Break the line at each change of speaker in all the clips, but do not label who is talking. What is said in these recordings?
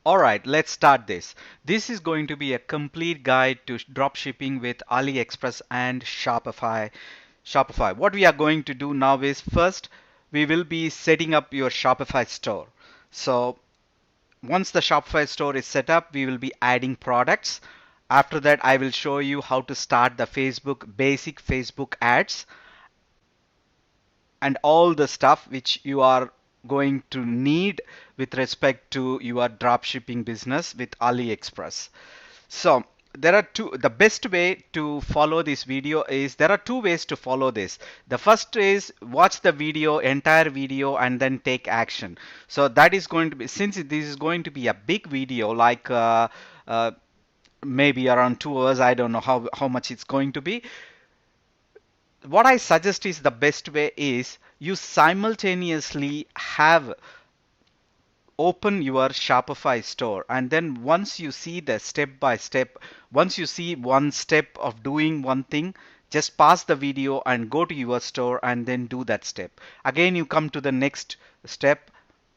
Alright, let's start this. This is going to be a complete guide to dropshipping with AliExpress and Shopify. What we are going to do now is first we will be setting up your Shopify store. So once the Shopify store is set up, we will be adding products. After that, I will show you how to start the basic Facebook ads and all the stuff which you are going to need with respect to your dropshipping business with AliExpress. So the best way to follow this video is there are two ways to follow this. The first is watch the entire video and then take action. So that is going to be, since this is going to be a big video like uh, maybe around 2 hours, I don't know how much it's going to be. What I suggest is the best way is you simultaneously have open your Shopify store, and then once you see the step by step, once you see one step of doing one thing, just pause the video and go to your store and then do that step. Again, you come to the next step.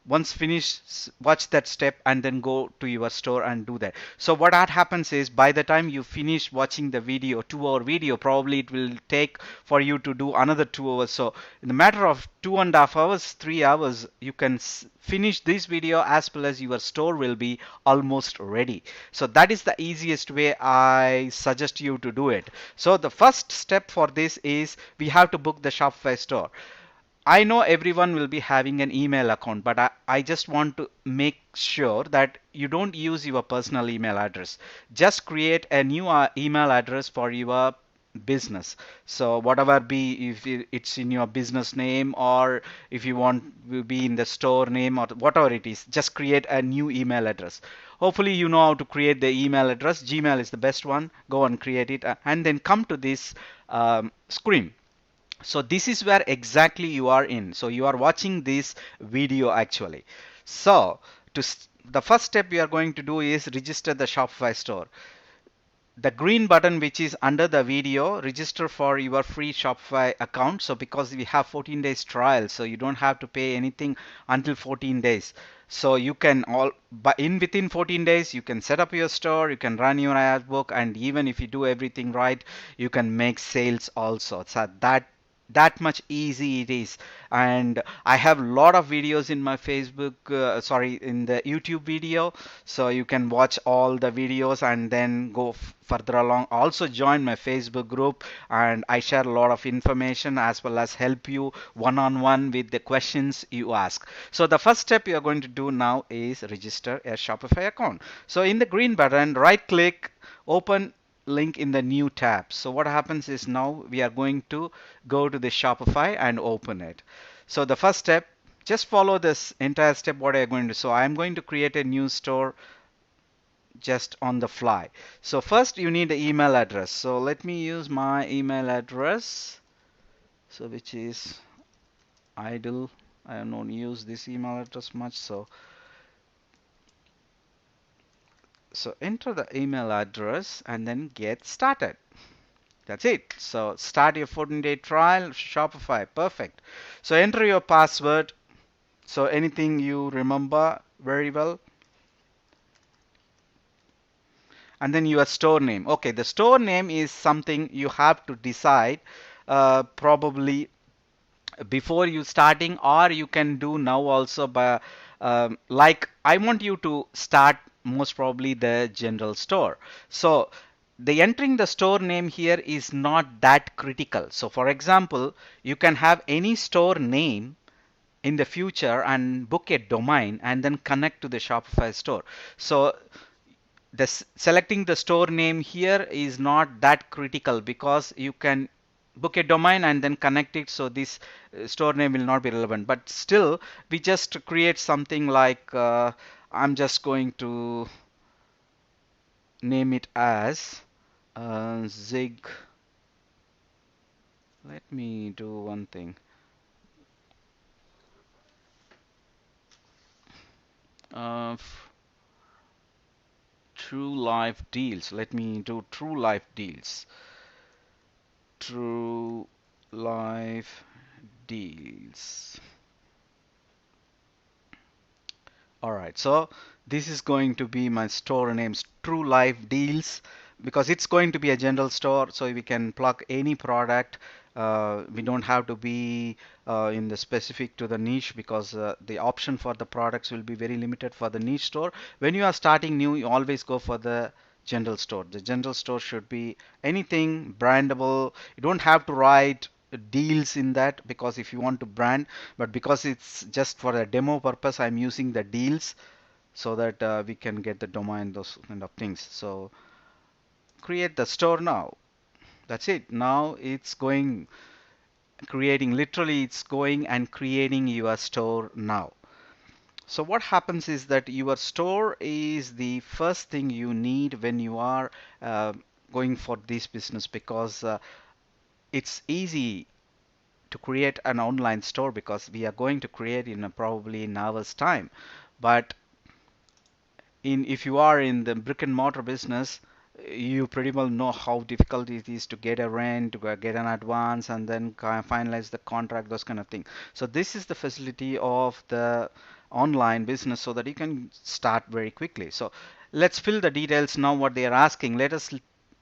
Once finished, watch that step and then go to your store and do that. So what that happens is by the time you finish watching the video, 2 hour video, probably it will take for you to do another 2 hours. So in the matter of 2.5 hours, 3 hours, you can finish this video as well as your store will be almost ready. So that is the easiest way I suggest you to do it. So the first step for this is we have to book the Shopify store. I know everyone will be having an email account, but I just want to make sure that you don't use your personal email address. Just create a new email address for your business. So whatever be, if it's in your business name or if you want to be in the store name or whatever it is, just create a new email address. Hopefully you know how to create the email address. Gmail is the best one. Go and create it and then come to this screen. So this is where exactly you are in. So you are watching this video actually. So the first step we are going to do is register the Shopify store. The green button which is under the video, register for your free Shopify account. So because we have 14 days trial, so you don't have to pay anything until 14 days. So you can but within 14 days you can set up your store, you can run your ad book, and even if you do everything right, you can make sales also. So that much easy it is. And I have a lot of videos in my in the YouTube video, so you can watch all the videos and then go further along. Also join my Facebook group, and I share a lot of information as well as help you one-on-one with the questions you ask. So the first step you are going to do now is register a Shopify account. So in the green button, right click, open link in the new tab. So what happens is now we are going to go to the Shopify and open it. So the first step, just follow this entire step what I'm going to. So I'm going to create a new store just on the fly. So first you need the email address. So let me use my email address. So which is idle. I don't use this email address much. So enter the email address and then get started. That's it. So start your 14-day trial, Shopify. Perfect. So enter your password. So anything you remember very well. And then your store name. Okay, the store name is something you have to decide probably before you starting, or you can do now also by like I want you to start most probably the general store. So the entering the store name here is not that critical. So for example, you can have any store name in the future and book a domain and then connect to the Shopify store. So selecting the store name here is not that critical because you can book a domain and then connect it, so this store name will not be relevant. But still, we just create something like I'm just going to name it as Zig. Let me do one thing. uh, True Life Deals. Let me do True Life Deals. True Life Deals. All right, so This is going to be my store names, True Life Deals, because it's going to be a general store, so we can plug any product. We don't have to be in the specific to the niche, because the option for the products will be very limited for the niche store. When you are starting new, you always go for the general store. The general store should be anything brandable. You don't have to write deals in that, because if you want to brand, but because it's just for a demo purpose, I'm using the deals so that we can get the domain, those kind of things. So create the store now. That's it. Now it's going, creating, literally it's going and creating your store now. So what happens is that your store is the first thing you need when you are uh, going for this business, because it's easy to create an online store, because we are going to create in probably an hour's time. But in if you are in the brick and mortar business, you pretty well know how difficult it is to get a rent, to get an advance, and then finalize the contract, those kind of things. So this is the facility of the online business, so that you can start very quickly. So let's fill the details now. What they are asking, let us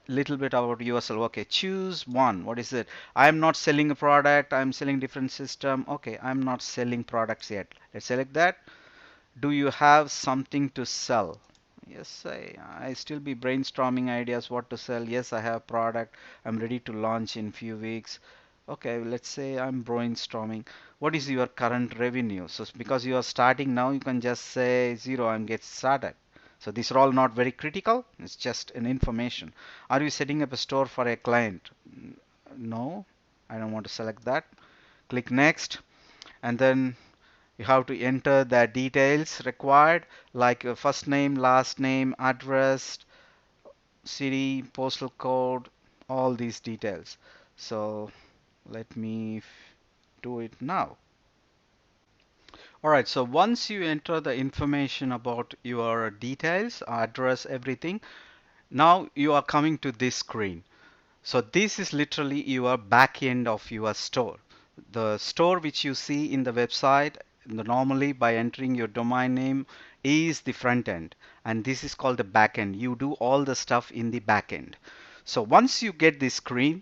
little bit about yourself. Okay, choose one. What is it? I'm not selling a product, I'm selling different system. Okay, I'm not selling products yet. Let's select that. Do you have something to sell? Yes, I still be brainstorming ideas what to sell. Yes, I have product. I'm ready to launch in few weeks. Okay, let's say I'm brainstorming. What is your current revenue? So because you are starting now, you can just say zero. I'm get started. So these are all not very critical. It's just an information. Are you setting up a store for a client? No, I don't want to select that. Click next, and then you have to enter the details required, like your first name, last name, address, city, postal code, all these details. So let me do it now. Alright, so once you enter the information about your details, address, everything, now you are coming to this screen. So this is literally your back end of your store. The store which you see in the website normally by entering your domain name is the front end, and this is called the back end. You do all the stuff in the back end. So once you get this screen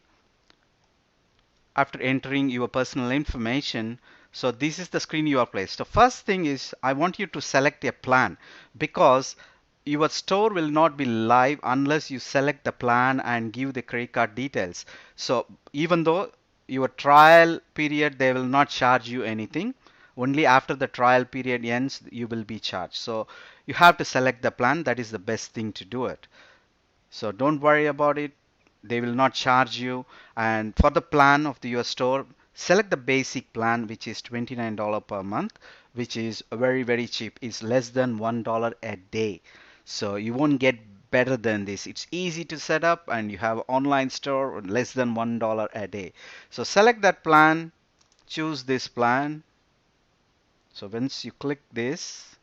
after entering your personal information, so this is the screen you are placed. The first thing is I want you to select a plan, because your store will not be live unless you select the plan and give the credit card details. So even though your trial period, they will not charge you anything. Only after the trial period ends, you will be charged. So you have to select the plan. That is the best thing to do it. So don't worry about it. They will not charge you. And for the plan of your store, select the basic plan, which is $29 per month, which is very, very cheap. It's less than $1 a day. So you won't get better than this. It's easy to set up, and you have online store less than $1 a day. So select that plan, choose this plan. So once you click this,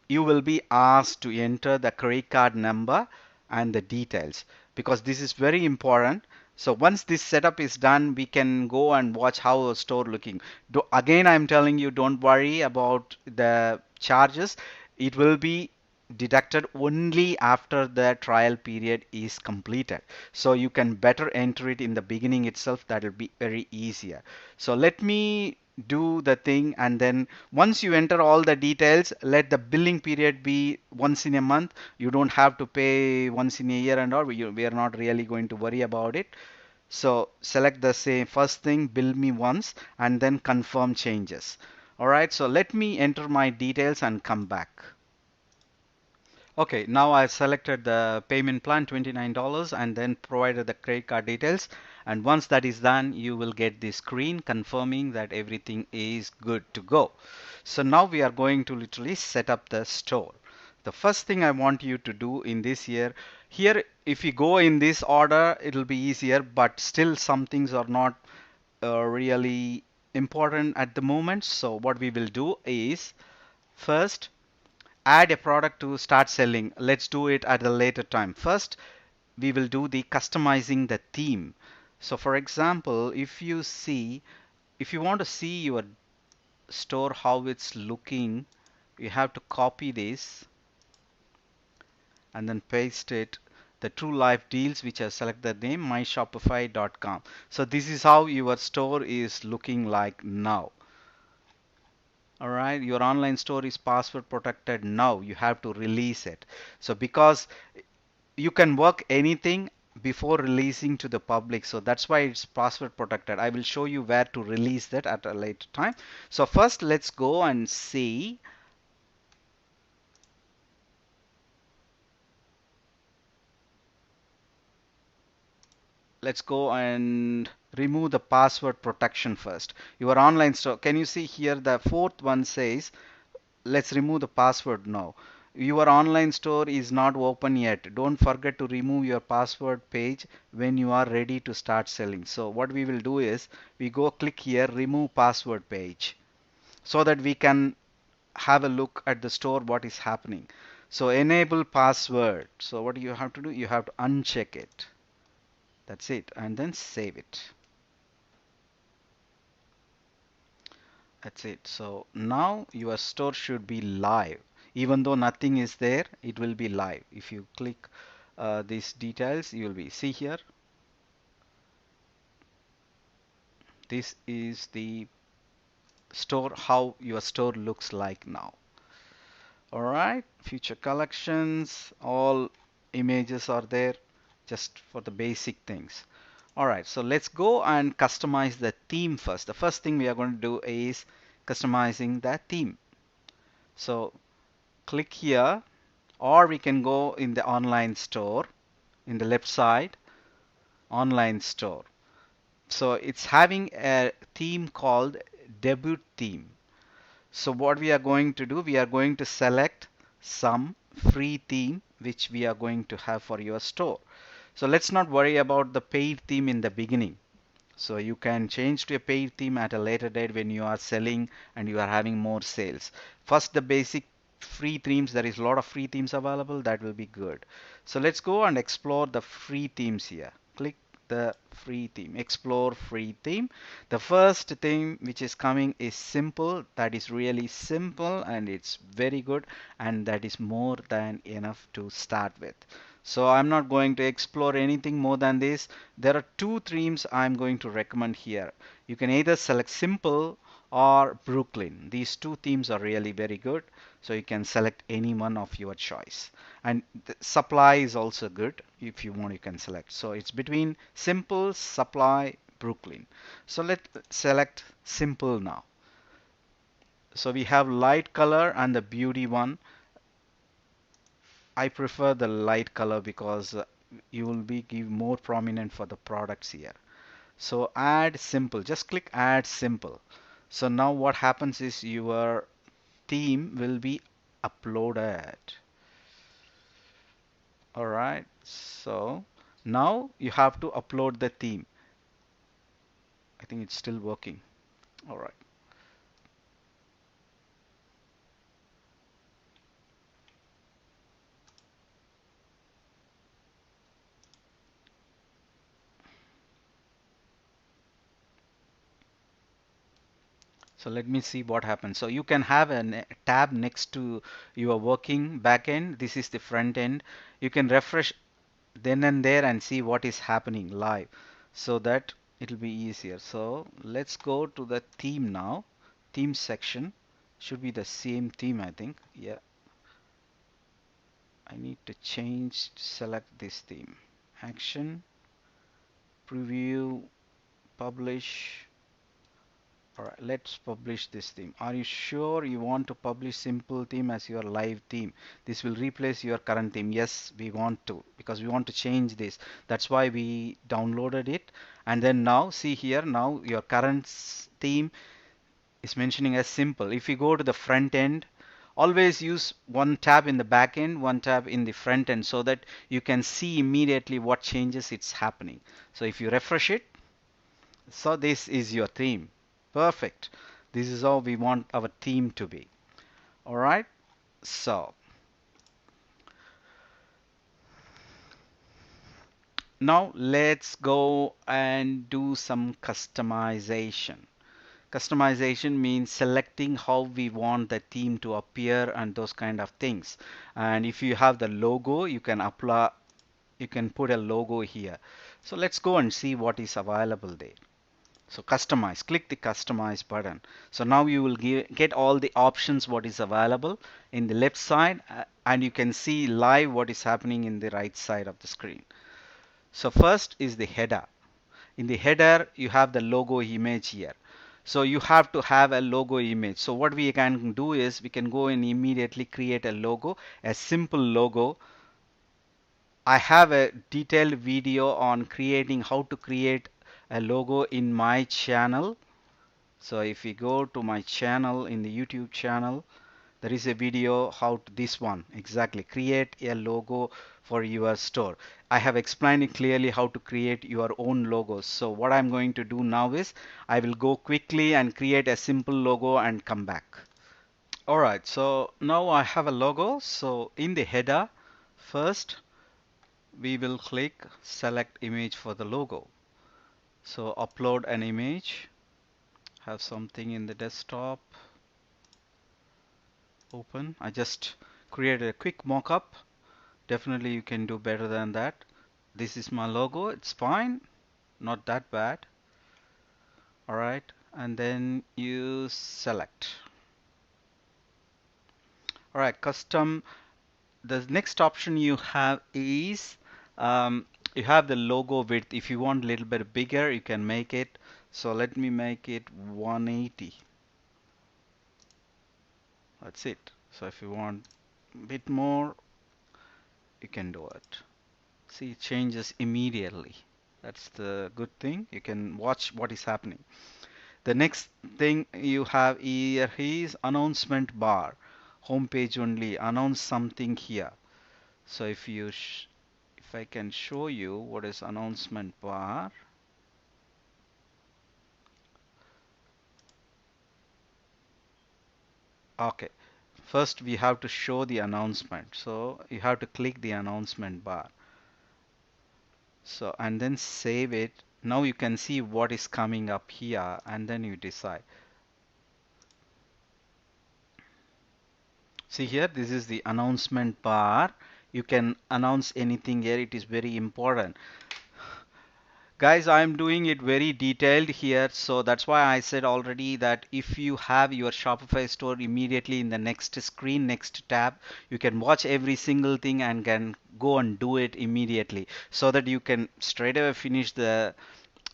you will be asked to enter the credit card number and the details, because this is very important. So once this setup is done, we can go and watch how a store looking. Again, I'm telling you, don't worry about the charges. It will be deducted only after the trial period is completed. So you can better enter it in the beginning itself. That will be very easier. So let me do the thing, and then once you enter all the details, let the billing period be once in a month. You don't have to pay once in a year and all. We are not really going to worry about it. So select the same first thing, bill me once, and then confirm changes. All right, so let me enter my details and come back. Okay, now I've selected the payment plan, $29, and then provided the credit card details. And once that is done, you will get the screen confirming that everything is good to go. So now we are going to literally set up the store. The first thing I want you to do in this here, if you go in this order, it'll be easier, but still some things are not really important at the moment. So what we will do is first add a product to start selling. Let's do it at a later time. First, we will do the customizing the theme. So for example, if you want to see your store how it's looking, you have to copy this and then paste it. The true life deals, which I select the name myshopify.com. So this is how your store is looking like now. All right, your online store is password protected now. You have to release it. So because you can work anything before releasing to the public, so that's why it's password protected. I will show you where to release that at a later time. So first let's go and see. Let's go and remove the password protection first. Your online store, can you see here the fourth one says let's remove the password now. Your online store is not open yet. Don't forget to remove your password page when you are ready to start selling. So what we will do is we go click here, remove password page, so that we can have a look at the store what is happening. So enable password. So what you have to do, you have to uncheck it. That's it, and then save it. That's it. So now your store should be live. Even though nothing is there, it will be live. If you click these details, you will be see here. This is the store, how your store looks like now. All right, future collections, all images are there just for the basic things. All right, so let's go and customize the theme first. The first thing we are going to do is customizing the theme. So click here, or we can go in the online store in the left side, online store. So it's having a theme called debut theme. So what we are going to do, we are going to select some free theme which we are going to have for your store. So let's not worry about the paid theme in the beginning. So you can change to a paid theme at a later date when you are selling and you are having more sales. First, the basic free themes, there is a lot of free themes available, that will be good. So let's go and explore the free themes here. Click the free theme, explore free theme. The first theme which is coming is simple, that is really simple and it's very good, and that is more than enough to start with. So I'm not going to explore anything more than this. There are two themes I'm going to recommend here. You can either select simple or Brooklyn. These two themes are really very good. So you can select any one of your choice. And the supply is also good. If you want, you can select. So it's between simple, supply, Brooklyn. So let's select simple now. So we have light color and the beauty one. I prefer the light color because you will be give more prominent for the products here. So add simple, just click add simple. So now what happens is your theme will be uploaded. All right, so now you have to upload the theme. I think it's still working. All right. So let me see what happens. So you can have a tab next to your working backend. This is the front end. You can refresh then and there and see what is happening live so that it'll be easier. So let's go to the theme now. Theme section should be the same theme, I think. Yeah, I need to change, select this theme. Action, preview, publish. Alright, let's publish this theme. Are you sure you want to publish simple theme as your live theme? This will replace your current theme. Yes, we want to because we want to change this. That's why we downloaded it. And then now see here, now your current theme is mentioning as simple. If you go to the front end, always use one tab in the back end, one tab in the front end so that you can see immediately what changes it's happening. So if you refresh it, so this is your theme. Perfect. This is how we want our theme to be. All right. So now let's go and do some customization. Customization means selecting how we want the theme to appear and those kind of things. And if you have the logo, you can apply, you can put a logo here. So let's go and see what is available there. So customize, click the customize button. So now you will get all the options what is available in the left side, and you can see live what is happening in the right side of the screen. So first is the header. In the header, you have the logo image here. So you have to have a logo image. So what we can do is we can go and immediately create a logo, a simple logo. I have a detailed video on creating how to create a logo in my channel. So if we go to my channel, in the YouTube channel, there is a video how to, this one exactly, create a logo for your store. I have explained it clearly how to create your own logos. So what I'm going to do now is I will go quickly and create a simple logo and come back. Alright, so now I have a logo. So in the header, first we will click select image for the logo. So upload an image, have something in the desktop, open. I just created a quick mock-up. Definitely you can do better than that. This is my logo, it's fine, not that bad. Alright, and then you select. Alright, custom. The next option you have is you have the logo width. If you want a little bit bigger, you can make it. So let me make it 180. That's it. So if you want a bit more, you can do it. See, it changes immediately. That's the good thing. You can watch what is happening. The next thing you have here is announcement bar. Home page only. Announce something here. So if I can show you what is announcement bar. Okay. First we have to show the announcement. So you have to click the announcement bar. So and then save it. Now you can see what is coming up here and then you decide. See here, this is the announcement bar. You can announce anything here. It is very important. Guys, I'm doing it very detailed here, so that's why I said already that if you have your Shopify store immediately in the next screen, next tab, you can watch every single thing and can go and do it immediately so that you can straight away finish the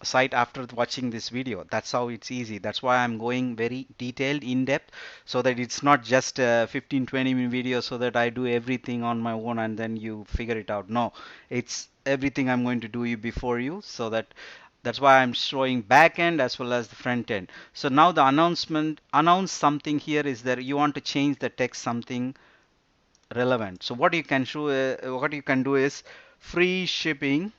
site after watching this video. That's how it's easy. That's why I'm going very detailed, in depth, so that it's not just a 15-20 minute video so that I do everything on my own and then you figure it out. No, it's everything I'm going to do you before you, so that's why I'm showing back end as well as the front end. So now the announcement, announce something here is that you want to change the text something relevant. So what you can show, what you can do is free shipping.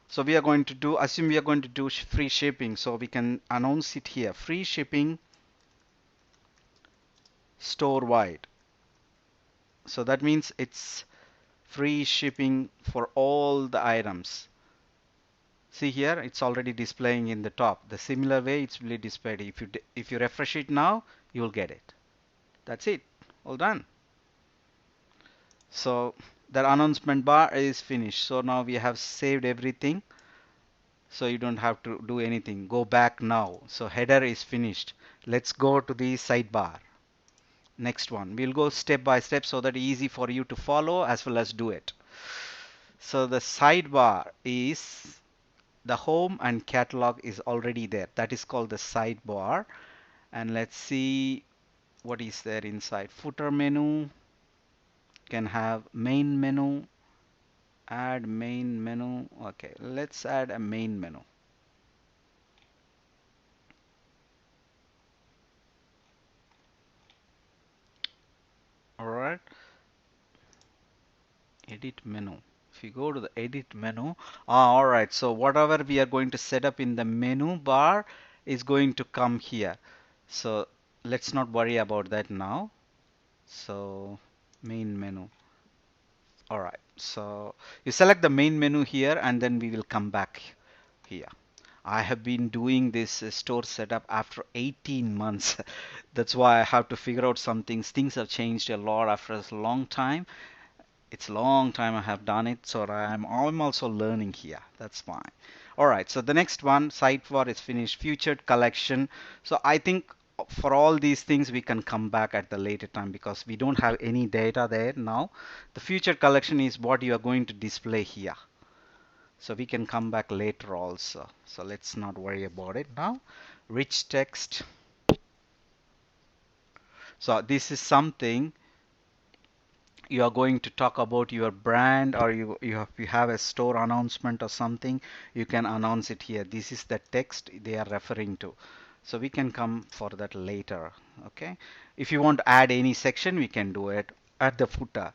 So we are going to do, assume we are going to do free shipping. So we can announce it here, free shipping store wide. So that means it's free shipping for all the items. See here, it's already displaying in the top. The similar way it's really displayed. If you refresh it now, you'll get it. That's it. All done. So that announcement bar is finished. So now we have saved everything. So you don't have to do anything. Go back now. So header is finished. Let's go to the sidebar. Next one. We'll go step by step so that easy for you to follow as well as do it. So the sidebar is the home and catalog is already there. That is called the sidebar. And let's see what is there inside. Footer menu, can have main menu, add main menu. Okay, let's add a main menu. All right, edit menu. If you go to the edit menu, all right, so whatever we are going to set up in the menu bar is going to come here. So let's not worry about that now. So main menu. All right, so you select the main menu here and then we will come back here. I have been doing this store setup after 18 months. That's why I have to figure out some things. Things have changed a lot after a long time. It's a long time I have done it, so I'm also learning here. That's fine. All right, so the next one, sidebar is finished. Featured collection. So I think for all these things we can come back at the later time because we don't have any data there now. The featured collection is what you are going to display here. So we can come back later also. So let's not worry about it now. Rich text. So this is something you are going to talk about your brand, or you have a store announcement or something, you can announce it here. This is the text they are referring to. So we can come for that later. Okay. If you want to add any section, we can do it at the footer.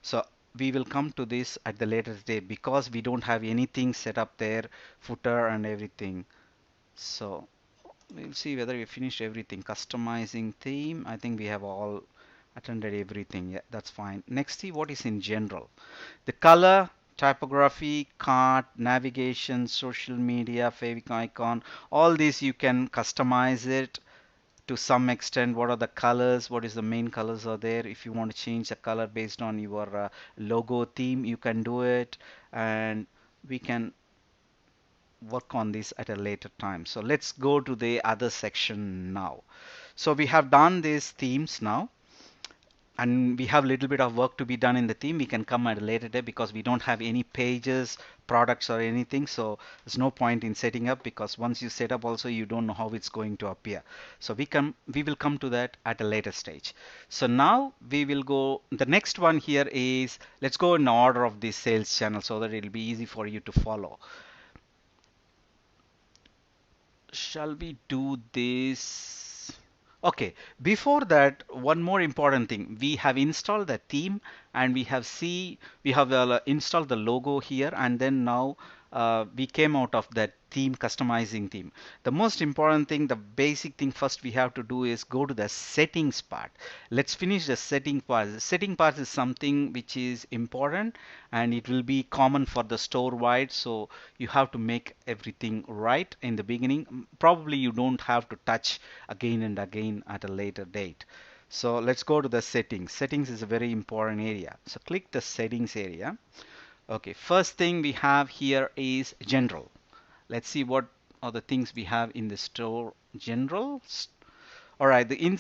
So we will come to this at the later date because we don't have anything set up there, footer and everything. So we'll see whether we finished everything. Customizing theme, I think we have all attended everything. Yeah, that's fine. Next, see what is in general. The color, typography, cart, navigation, social media, favicon icon, all these you can customize it to some extent. What are the colors? What is the main colors are there? If you want to change the color based on your logo theme, you can do it, and we can work on this at a later time. So let's go to the other section now. So we have done these themes now, and we have a little bit of work to be done in the theme. We can come at a later day because we don't have any pages, products or anything. So there's no point in setting up because once you set up also you don't know how it's going to appear. So we will come to that at a later stage. So now we will go, the next one here is, let's go in order of the sales channel so that it'll be easy for you to follow. Shall we do this? Okay, before that, one more important thing. We have installed the theme and we have installed the logo here, and then now we came out of that theme, customizing theme. The most important thing, the basic thing first we have to do is go to the settings part. Let's finish the setting part. The setting part is something which is important and it will be common for the store wide. So you have to make everything right in the beginning. Probably you don't have to touch again and again at a later date. So let's go to the settings. Settings is a very important area. So click the settings area. Okay, first thing we have here is general. Let's see what are the things we have in the store general. All right, in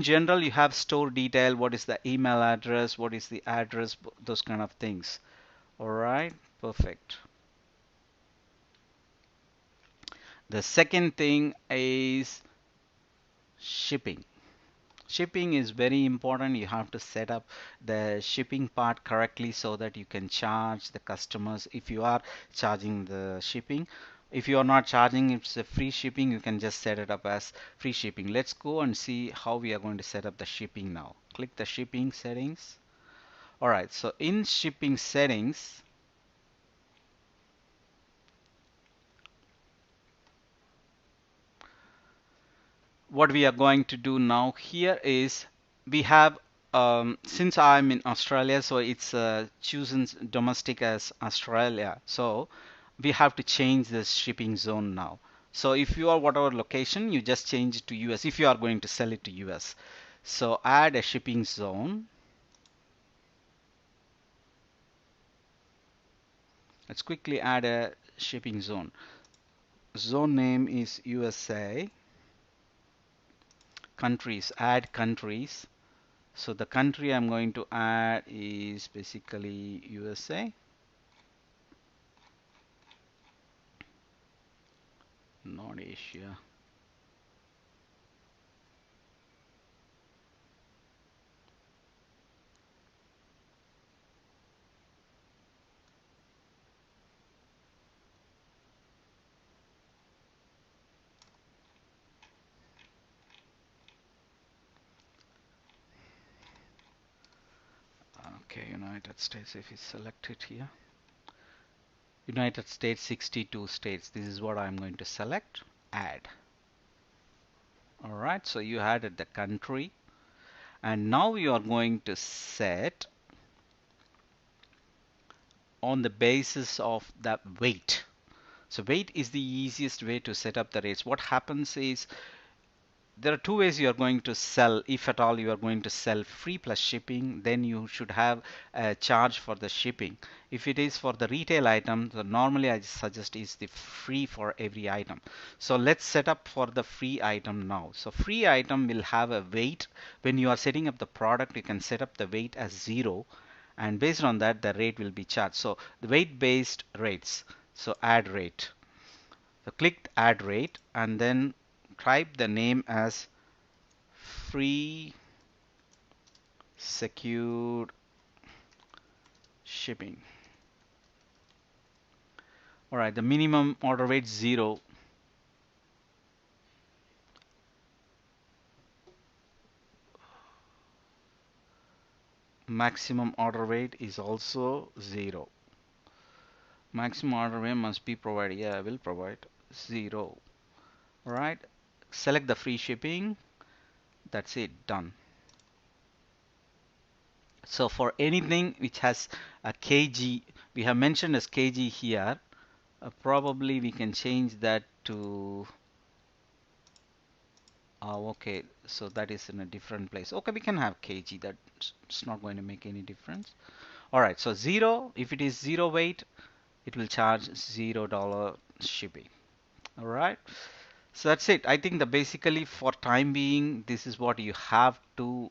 general you have store detail, what is the email address, what is the address, those kind of things. All right, perfect. The second thing is shipping. Shipping is very important. You have to set up the shipping part correctly so that you can charge the customers if you are charging the shipping. If you are not charging, it's a free shipping, you can just set it up as free shipping. Let's go and see how we are going to set up the shipping now. Click the shipping settings. All right, so in shipping settings, what we are going to do now here is we have since I'm in Australia, so it's chosen domestic as Australia, so we have to change this shipping zone now. So if you are whatever location, you just change it to US if you are going to sell it to US. So add a shipping zone. Let's quickly add a shipping zone. Zone name is USA. Countries, add countries. So the country I'm going to add is basically USA, not Asia. Okay, United States, if it's selected here. United States, 62 states. This is what I'm going to select, add. All right, so you added the country. And now you are going to set on the basis of the weight. So weight is the easiest way to set up the rates. What happens is there are two ways you are going to sell. If at all you are going to sell free plus shipping, then you should have a charge for the shipping. If it is for the retail item, so normally I suggest is the free for every item. So let's set up for the free item now. So free item will have a weight. When you are setting up the product, you can set up the weight as 0, and based on that the rate will be charged. So the weight based rates, so add rate. So click add rate and then type the name as free secured shipping. All right, the minimum order weight 0. Maximum order weight is also 0. Maximum order weight must be provided. Yeah, I will provide 0. All right, select the free shipping. That's it, done. So for anything which has a kg, we have mentioned as kg here. Probably we can change that to okay, so that is in a different place. Okay, we can have kg. That's not going to make any difference. All right, so 0. If it is 0 weight, it will charge $0 shipping. All right, so that's it. I think that basically for time being, this is what you have to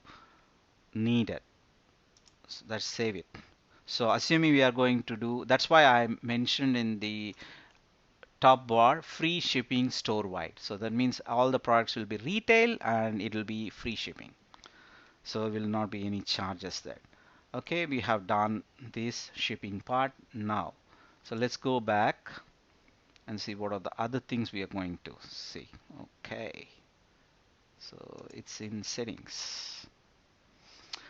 need it. So let's save it. So assuming we are going to do, that's why I mentioned in the top bar free shipping store wide. So that means all the products will be retail and it will be free shipping. So will not be any charges there. Okay, we have done this shipping part now. So let's go back and see what are the other things we are going to see. Okay, so it's in settings.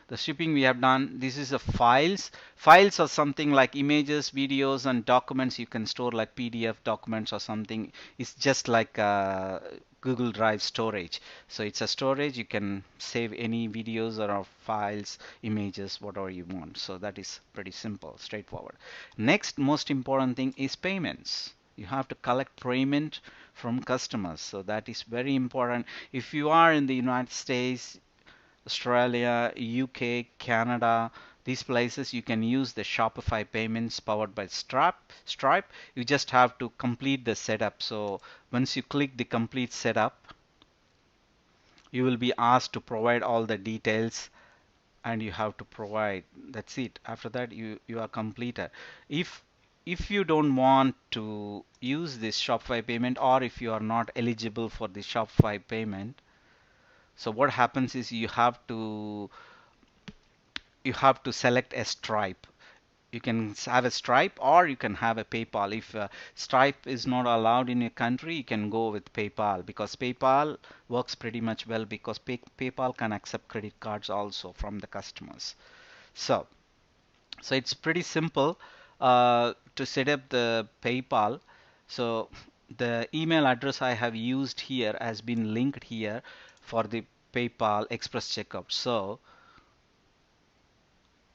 The shipping we have done. This is the files are something like images, videos and documents you can store like PDF documents or something. It's just like Google Drive storage. So it's a storage, you can save any videos or files, images, whatever you want. So that is pretty simple, straightforward. Next most important thing is payments. You have to collect payment from customers, so that is very important. If you are in the United States, Australia, UK, Canada, these places you can use the Shopify payments powered by Stripe. You just have to complete the setup. So once you click the complete setup, you will be asked to provide all the details and you have to provide. That's it. After that you are completed. If you don't want to use this Shopify payment or if you are not eligible for the Shopify payment, so what happens is you have to select a Stripe. You can have a Stripe or you can have a PayPal. If Stripe is not allowed in your country, you can go with PayPal because PayPal works pretty much well because PayPal can accept credit cards also from the customers. So, so it's pretty simple to set up the PayPal. So the email address I have used here has been linked here for the PayPal Express checkout. So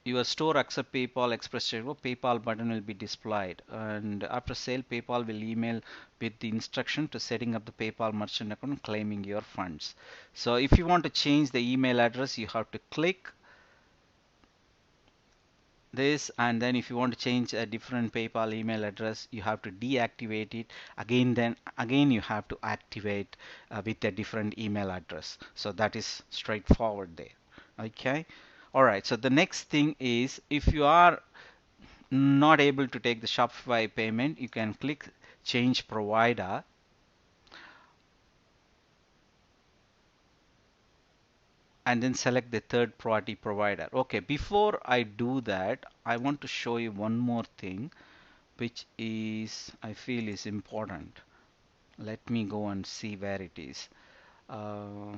your store accept PayPal Express checkout, PayPal button will be displayed, and after sale, PayPal will email with the instruction to setting up the PayPal merchant account, claiming your funds. So if you want to change the email address, you have to click this, and then if you want to change a different PayPal email address, you have to deactivate it again. Then again, you have to activate with a different email address. So that is straightforward there. Okay. All right. So the next thing is if you are not able to take the Shopify payment, you can click change provider and then select the third party provider. Okay, before I do that, I want to show you one more thing which is I feel is important. Let me go and see where it is. Uh,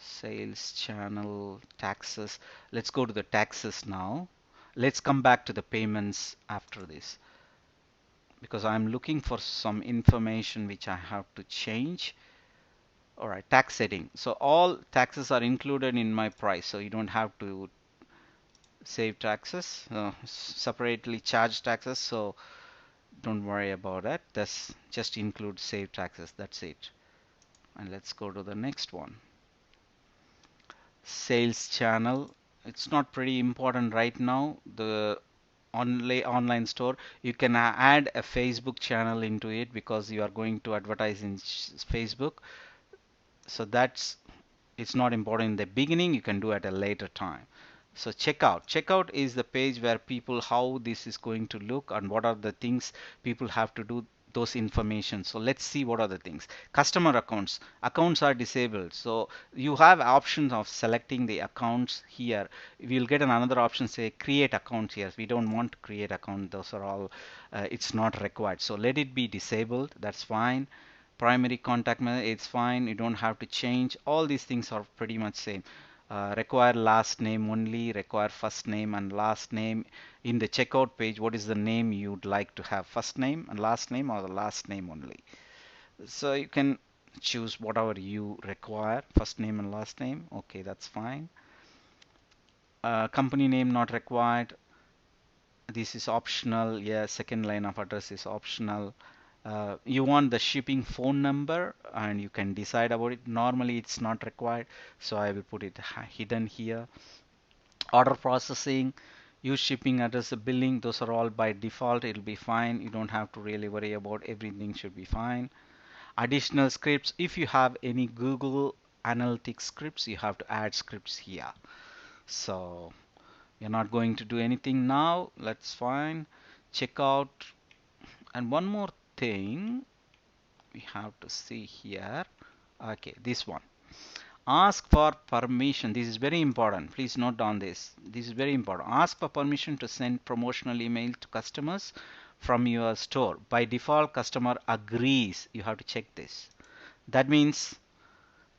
Sales channel, taxes. Let's go to the taxes now. Let's come back to the payments after this because I'm looking for some information which I have to change. All right, tax setting. So all taxes are included in my price, so you don't have to save taxes, separately charge taxes. So Don't worry about it. This just include save taxes. That's it. And let's go to the next one. Sales channel. It's not pretty important right now. The online store, you can add a Facebook channel into it because you are going to advertise in Facebook. So that's it's not important in the beginning. You can do at a later time. So checkout is the page where people how this is going to look and what are the things people have to do those information. So let's see what are the things. Customer accounts are disabled, so you have options of selecting the accounts here. We'll get another option say create account here. We don't want to create account. Those are all it's not required, so let it be disabled. That's fine. Primary contact method, it's fine, you don't have to change. All these things are pretty much same. Require last name only, require first name and last name. In the checkout page, what is the name you'd like to have, first name and last name or the last name only? So you can choose whatever you require, first name and last name. Okay, that's fine. Company name not required. This is optional. Yeah, second line of address is optional. You want the shipping phone number and you can decide about it. Normally it's not required, so I will put it hidden here. Order processing, use shipping address, billing, those are all by default. It'll be fine. You don't have to really worry about, everything should be fine. Additional scripts, if you have any Google Analytics scripts, you have to add scripts here. So you're not going to do anything now. That's fine. Checkout. And one more thing we have to see here. Okay, this one. Ask for permission. This is very important. Please note down this. This is very important. Ask for permission to send promotional email to customers from your store. By default, customer agrees. You have to check this. That means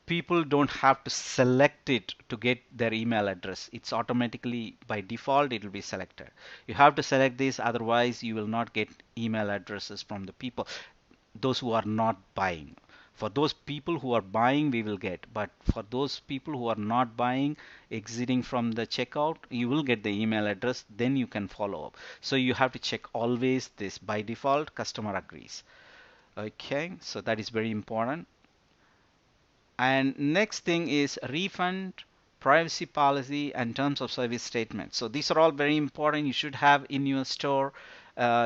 people don't have to select it to get their email address. It's automatically by default it will be selected. You have to select this, otherwise you will not get email addresses from the people, those who are not buying. For those people who are buying, we will get, but for those people who are not buying, exiting from the checkout, you will get the email address, then you can follow up. So you have to check always this. By default, customer agrees. Okay, so that is very important. And next thing is refund, privacy policy, and terms of service statement. So these are all very important. You should have in your store.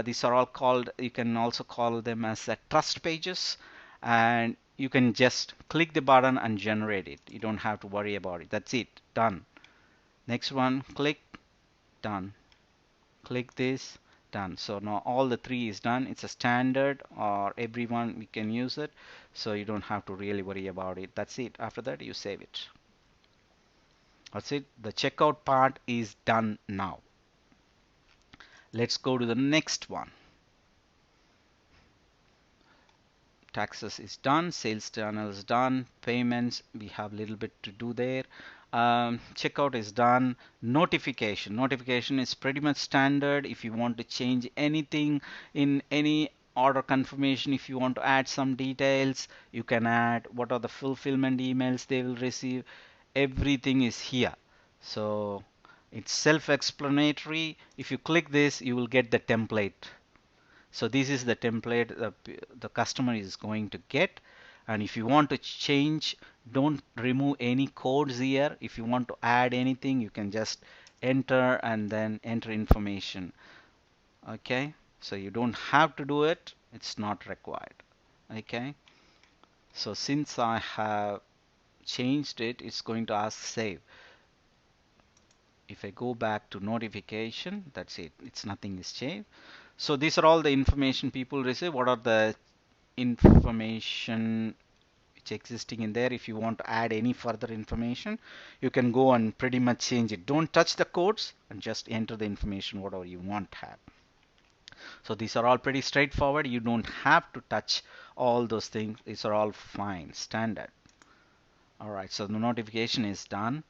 These are all called, you can also call them as trust pages. And you can just click the button and generate it. You don't have to worry about it. That's it. Done. Next one, click, done. Click this, done. So now all the three is done. It's a standard, or everyone we can use it, so you don't have to really worry about it. That's it. After that you save it. That's it. The checkout part is done now. Let's go to the next one. Taxes is done, sales channel is done, payments we have a little bit to do there. Checkout is done. Notification is pretty much standard. If you want to change anything in any order confirmation, if you want to add some details, you can add. What are the fulfillment emails they will receive, everything is here. So it's self-explanatory. If you click this, you will get the template. So this is the template the customer is going to get. And if you want to change, don't remove any codes here. If you want to add anything, you can just enter and then enter information. Okay, so you don't have to do it. It's not required. Okay, so since I have changed it, it's going to ask save. If I go back to notification, that's it. It's nothing is changed. So these are all the information people receive. What are the information which existing in there? If you want to add any further information, you can go and pretty much change it. Don't touch the codes and just enter the information whatever you want to have. So these are all pretty straightforward. You don't have to touch all those things. These are all fine, standard. All right, so the notification is done.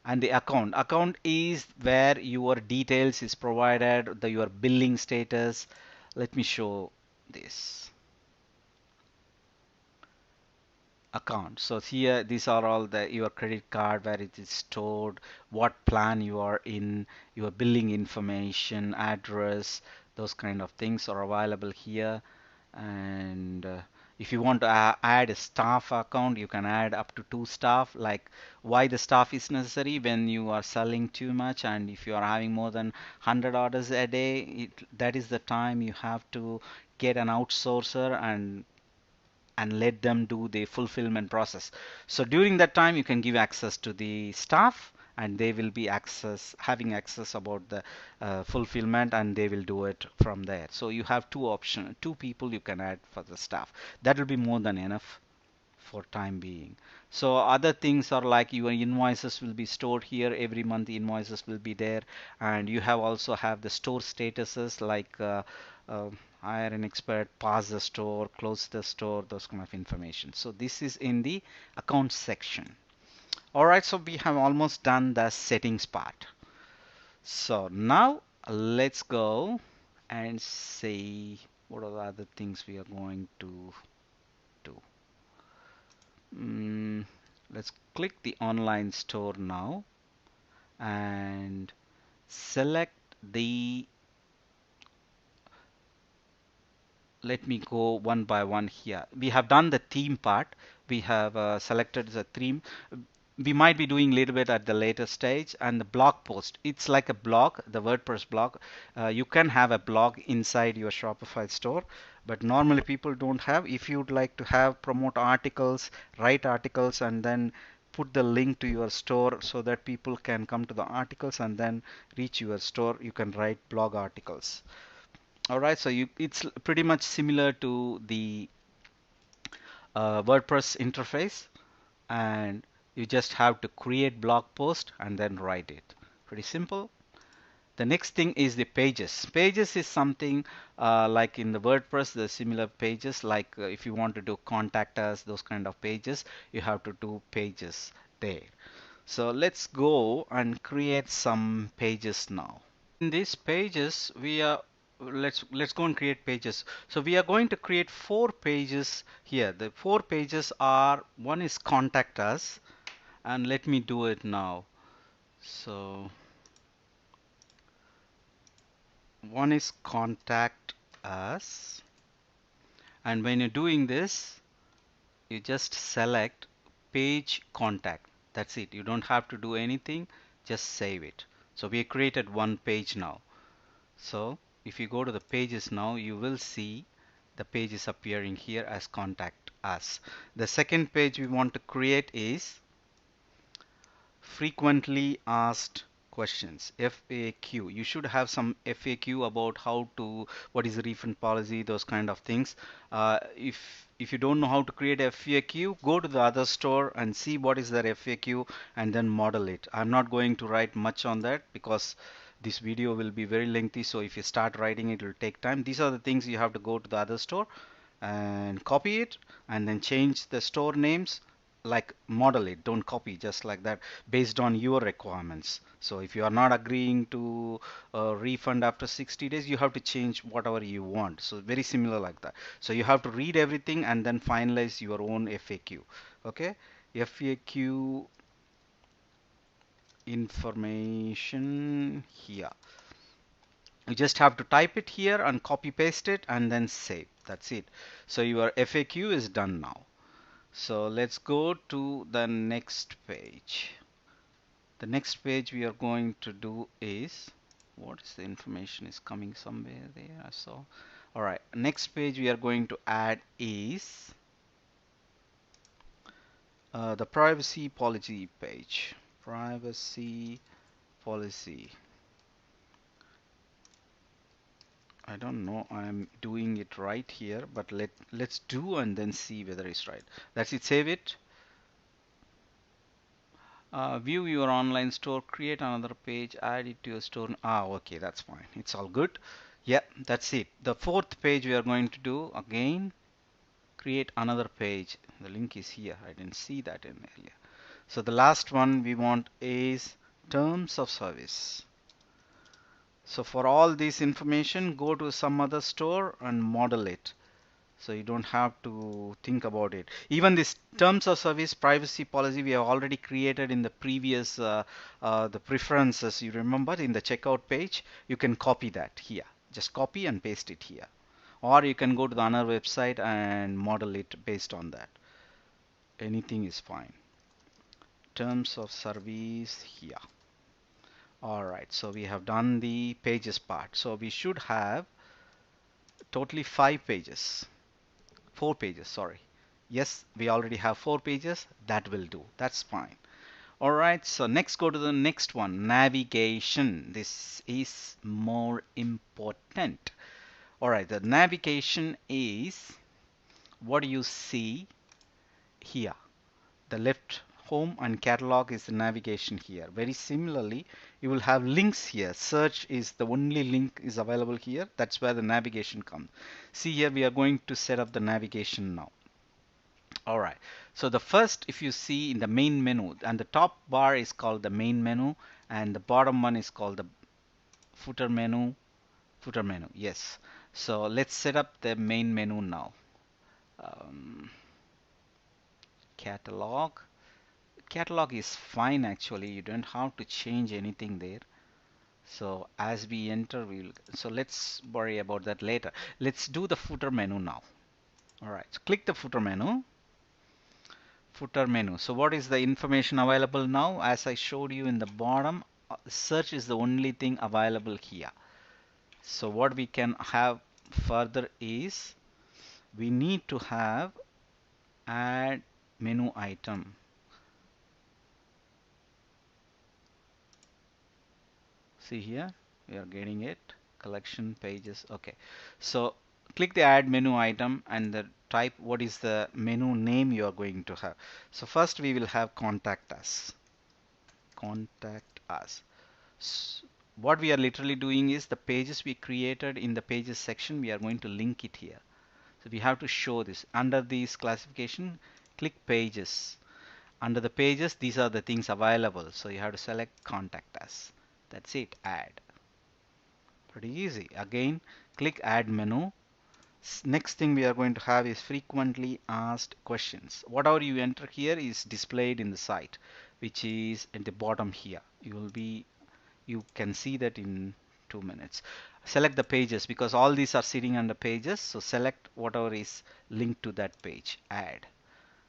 And the account is where your details is provided, your billing status. Let me show this account. So here these are all the your credit card, where it is stored, what plan you are in, your billing information, address, those kind of things are available here. And if you want to add a staff account, you can add up to 2 staff. Like, why the staff is necessary when you are selling too much, and if you are having more than 100 orders a day, that is the time you have to get an outsourcer and let them do the fulfillment process. So during that time, you can give access to the staff, and they will be having access about the fulfillment, and they will do it from there. So you have two people you can add for the staff. That will be more than enough for time being. So other things are like your invoices will be stored here. Every month the invoices will be there, and you have also have the store statuses like uh, hire an expert, pause the store, close the store, those kind of information. So this is in the account section. All right, so we have almost done the settings part. So now let's go and see what are the other things we are going to do. Mm, let's click the online store now and select the, let me go one by one here. We have done the theme part. We have selected the theme. We might be doing a little bit at the later stage. And the blog post, it's like a blog, the WordPress blog. You can have a blog inside your Shopify store, but normally people don't have. If you'd like to have promote articles, write articles, and then put the link to your store so that people can come to the articles and then reach your store, you can write blog articles. All right, so it's pretty much similar to the WordPress interface, and you just have to create blog post and then write it. Pretty simple. The next thing is the pages. Pages is something like in the WordPress, the similar pages, like if you want to do contact us, those kind of pages, you have to do pages there. So let's go and create some pages now. In these pages, we are let's go and create pages. So we are going to create 4 pages here. The 4 pages are, one is contact us, and let me do it now. So one is contact us, and when you're doing this, you just select page contact. That's it. You don't have to do anything, just save it. So we created one page now. So if you go to the pages now, you will see the page is appearing here as contact us. The second page we want to create is frequently asked questions, FAQ. You should have some FAQ about how to, what is the refund policy, those kind of things. If you don't know how to create FAQ, go to the other store and see what is their FAQ and then model it. I'm not going to write much on that because this video will be very lengthy, so if you start writing it will take time. These are the things you have to go to the other store and copy it and then change the store names, like model it, don't copy just like that, based on your requirements. So if you are not agreeing to refund after 60 days, you have to change whatever you want. So very similar like that. So you have to read everything and then finalize your own FAQ. Okay, FAQ information here. You just have to type it here and copy paste it and then save. That's it. So your FAQ is done now. So let's go to the next page. The next page we are going to do is, what is the information is coming somewhere there I saw. All right, next page we are going to add is the privacy policy page. Privacy policy. I don't know I'm doing it right here, but let's do and then see whether it's right. That's it. Save it. View your online store, create another page, add it to your store. Okay, that's fine. It's all good. Yeah, that's it. The fourth page we are going to do again, create another page. The link is here. I didn't see that in earlier. So the last one we want is terms of service. So for all this information, go to some other store and model it. So you don't have to think about it. Even this terms of service privacy policy we have already created in the previous the preferences. You remember in the checkout page, you can copy that here. Just copy and paste it here, or you can go to the another website and model it based on that. Anything is fine. Terms of service here. Alright, so we have done the pages part. So we should have totally 5 pages. 4 pages, sorry. Yes, we already have 4 pages. That will do. That's fine. Alright, so next go to the next one. Navigation. This is more important. Alright, the navigation is what you see here. The left home and catalog is the navigation here. Very similarly, you will have links here. Search is the only link is available here. That's where the navigation comes. See here, we are going to set up the navigation now. All right. So the first, if you see in the main menu, and the top bar is called the main menu, and the bottom one is called the footer menu. Footer menu, yes. So let's set up the main menu now. Catalog. Catalog is fine actually. You don't have to change anything there. So as we enter, so let's worry about that later. Let's do the footer menu now. All right. So click the footer menu. Footer menu. So what is the information available now? As I showed you in the bottom, search is the only thing available here. So what we can have further is we need to have add menu item. See here, we are getting it. Collection pages. Okay. So click the add menu item and the type what is the menu name you are going to have. So first we will have contact us. Contact us. What we are literally doing is the pages we created in the pages section, we are going to link it here. So we have to show this. Under this classification, click pages. Under the pages, these are the things available. So you have to select contact us. That's it. Add. Pretty easy. Again, click add menu. Next thing we are going to have is frequently asked questions. Whatever you enter here is displayed in the site, which is at the bottom here. You can see that in 2 minutes. Select the pages because all these are sitting under pages. So select whatever is linked to that page. Add.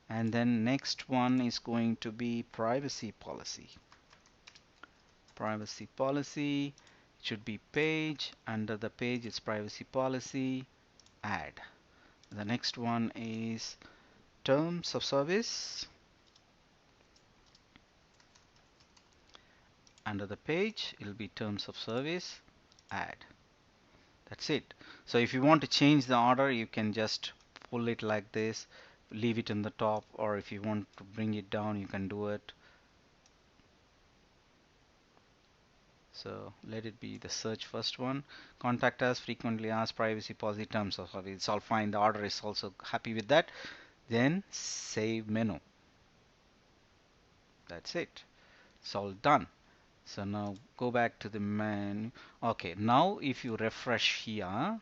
And then next one is going to be privacy policy. Privacy policy should be page. Under the page it's privacy policy. Add. The next one is terms of service. Under the page it will be terms of service. Add. That's it. So if you want to change the order, you can just pull it like this, leave it in the top, or if you want to bring it down, you can do it. So let it be the search first one. Contact us, frequently asked, privacy policy, terms of service. It's all fine. The order is also happy with that. Then save menu. That's it. It's all done. So now go back to the menu. Okay, now if you refresh here,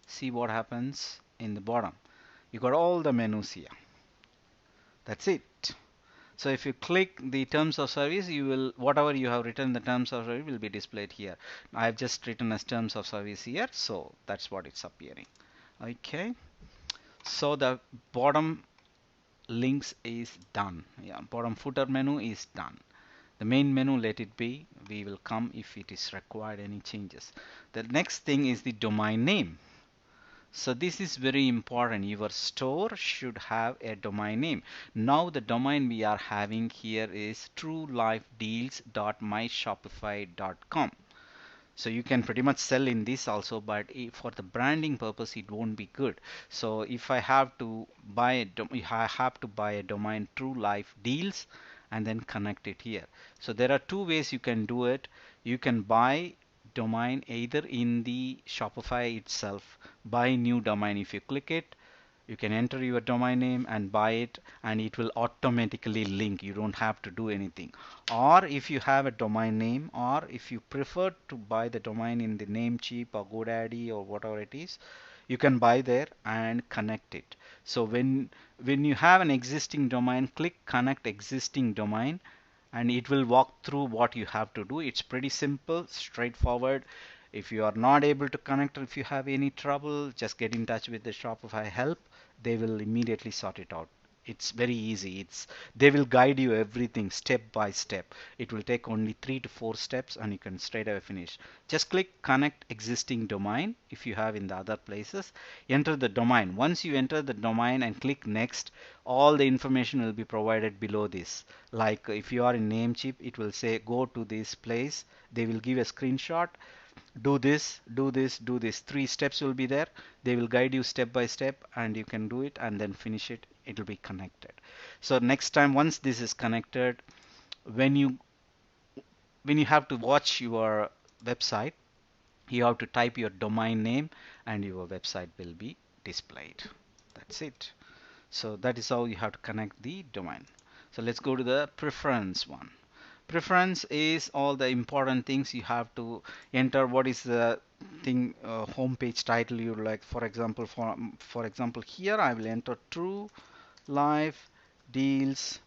see what happens in the bottom. You got all the menus here. That's it. So if you click the terms of service, you will whatever you have written in the terms of service will be displayed here. I've just written as terms of service here, so that's what it's appearing. Okay. So the bottom links is done. Yeah, bottom footer menu is done. The main menu, let it be. We will come if it is required any changes. The next thing is the domain name. So this is very important. Your store should have a domain name. Now the domain we are having here is truelifedeals.myshopify.com. So you can pretty much sell in this also, but for the branding purpose it won't be good. So if I have to buy I have to buy a domain True Life Deals and then connect it here. So there are two ways you can do it. You can buy domain either in the Shopify itself, buy new domain. If you click it, you can enter your domain name and buy it, and it will automatically link. You don't have to do anything. Or if you have a domain name, or if you prefer to buy the domain in the Namecheap or GoDaddy or whatever it is, you can buy there and connect it. So when you have an existing domain, click connect existing domain and it will walk through what you have to do. It's pretty simple, straightforward. If you are not able to connect, or if you have any trouble, just get in touch with the Shopify help. They will immediately sort it out. It's very easy. They will guide you everything step by step. It will take only 3 to 4 steps and you can straight away finish. Just click connect existing domain if you have in the other places. Enter the domain. Once you enter the domain and click next, all the information will be provided below this. Like if you are in Namecheap, it will say go to this place. They will give a screenshot. Do this, do this, do this. 3 steps will be there. They will guide you step by step and you can do it and then finish it. It will be connected. So next time, once this is connected, when you have to watch your website, you have to type your domain name and your website will be displayed. That's it. So that is how you have to connect the domain. So let's go to the preference one. Preference is all the important things you have to enter. What is the thing homepage title you like? For example, for example, here I will enter true life deals,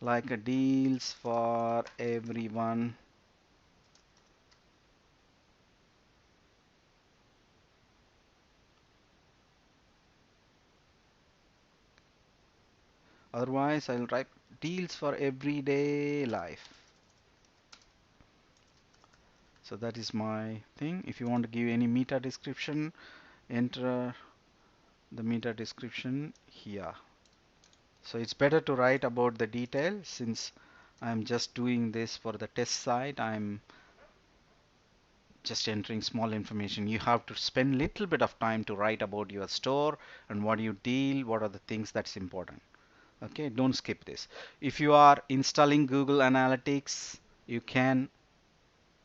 like a deals for everyone. Otherwise, I'll write deals for everyday life. So that is my thing. If you want to give any meta description, enter the meta description here. So it's better to write about the detail. Since I'm just doing this for the test site, I'm just entering small information. You have to spend little bit of time to write about your store and what you deal, what are the things that's important. Okay, don't skip this. If you are installing Google Analytics, you can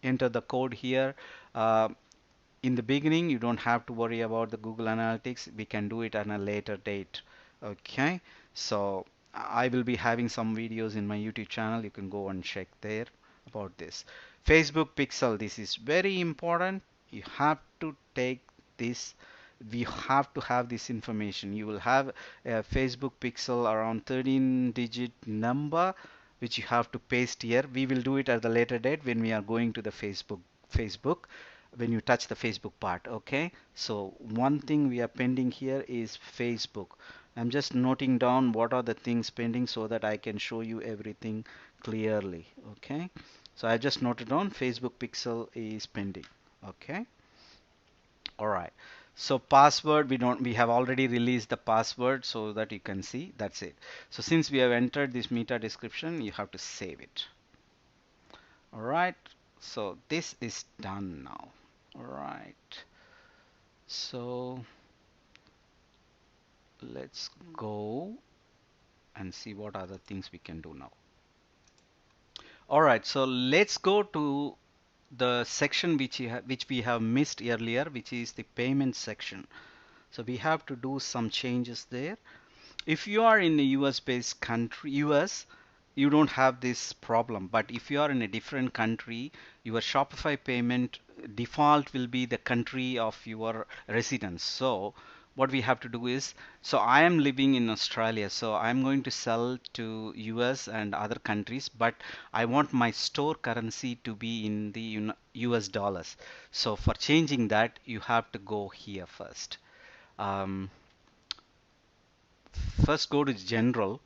enter the code here. In the beginning, you don't have to worry about the Google Analytics. We can do it at a later date. Okay, so I will be having some videos in my YouTube channel. You can go and check there about this. Facebook Pixel, this is very important. You have to take this. We have to have this information. You will have a Facebook Pixel around 13-digit number, which you have to paste here. We will do it at the later date when we are going to the Facebook, when you touch the Facebook part. Okay, so one thing we are pending here is Facebook. I'm just noting down what are the things pending so that I can show you everything clearly. Okay, so I just noted down Facebook Pixel is pending. Okay, all right. So password, we have already released the password so that you can see. That's it. So since we have entered this meta description, you have to save it. All right, so this is done now. All right, so let's go and see what other things we can do now. All right, so let's go to the section which we have missed earlier, which is the payment section. So we have to do some changes there. If you are in a US based country, US, you don't have this problem. But if you are in a different country, your Shopify payment default will be the country of your residence. So what we have to do is, so I am living in Australia, so I'm going to sell to US and other countries, but I want my store currency to be in the US dollars. So for changing that, you have to go here first. Um, First go to general.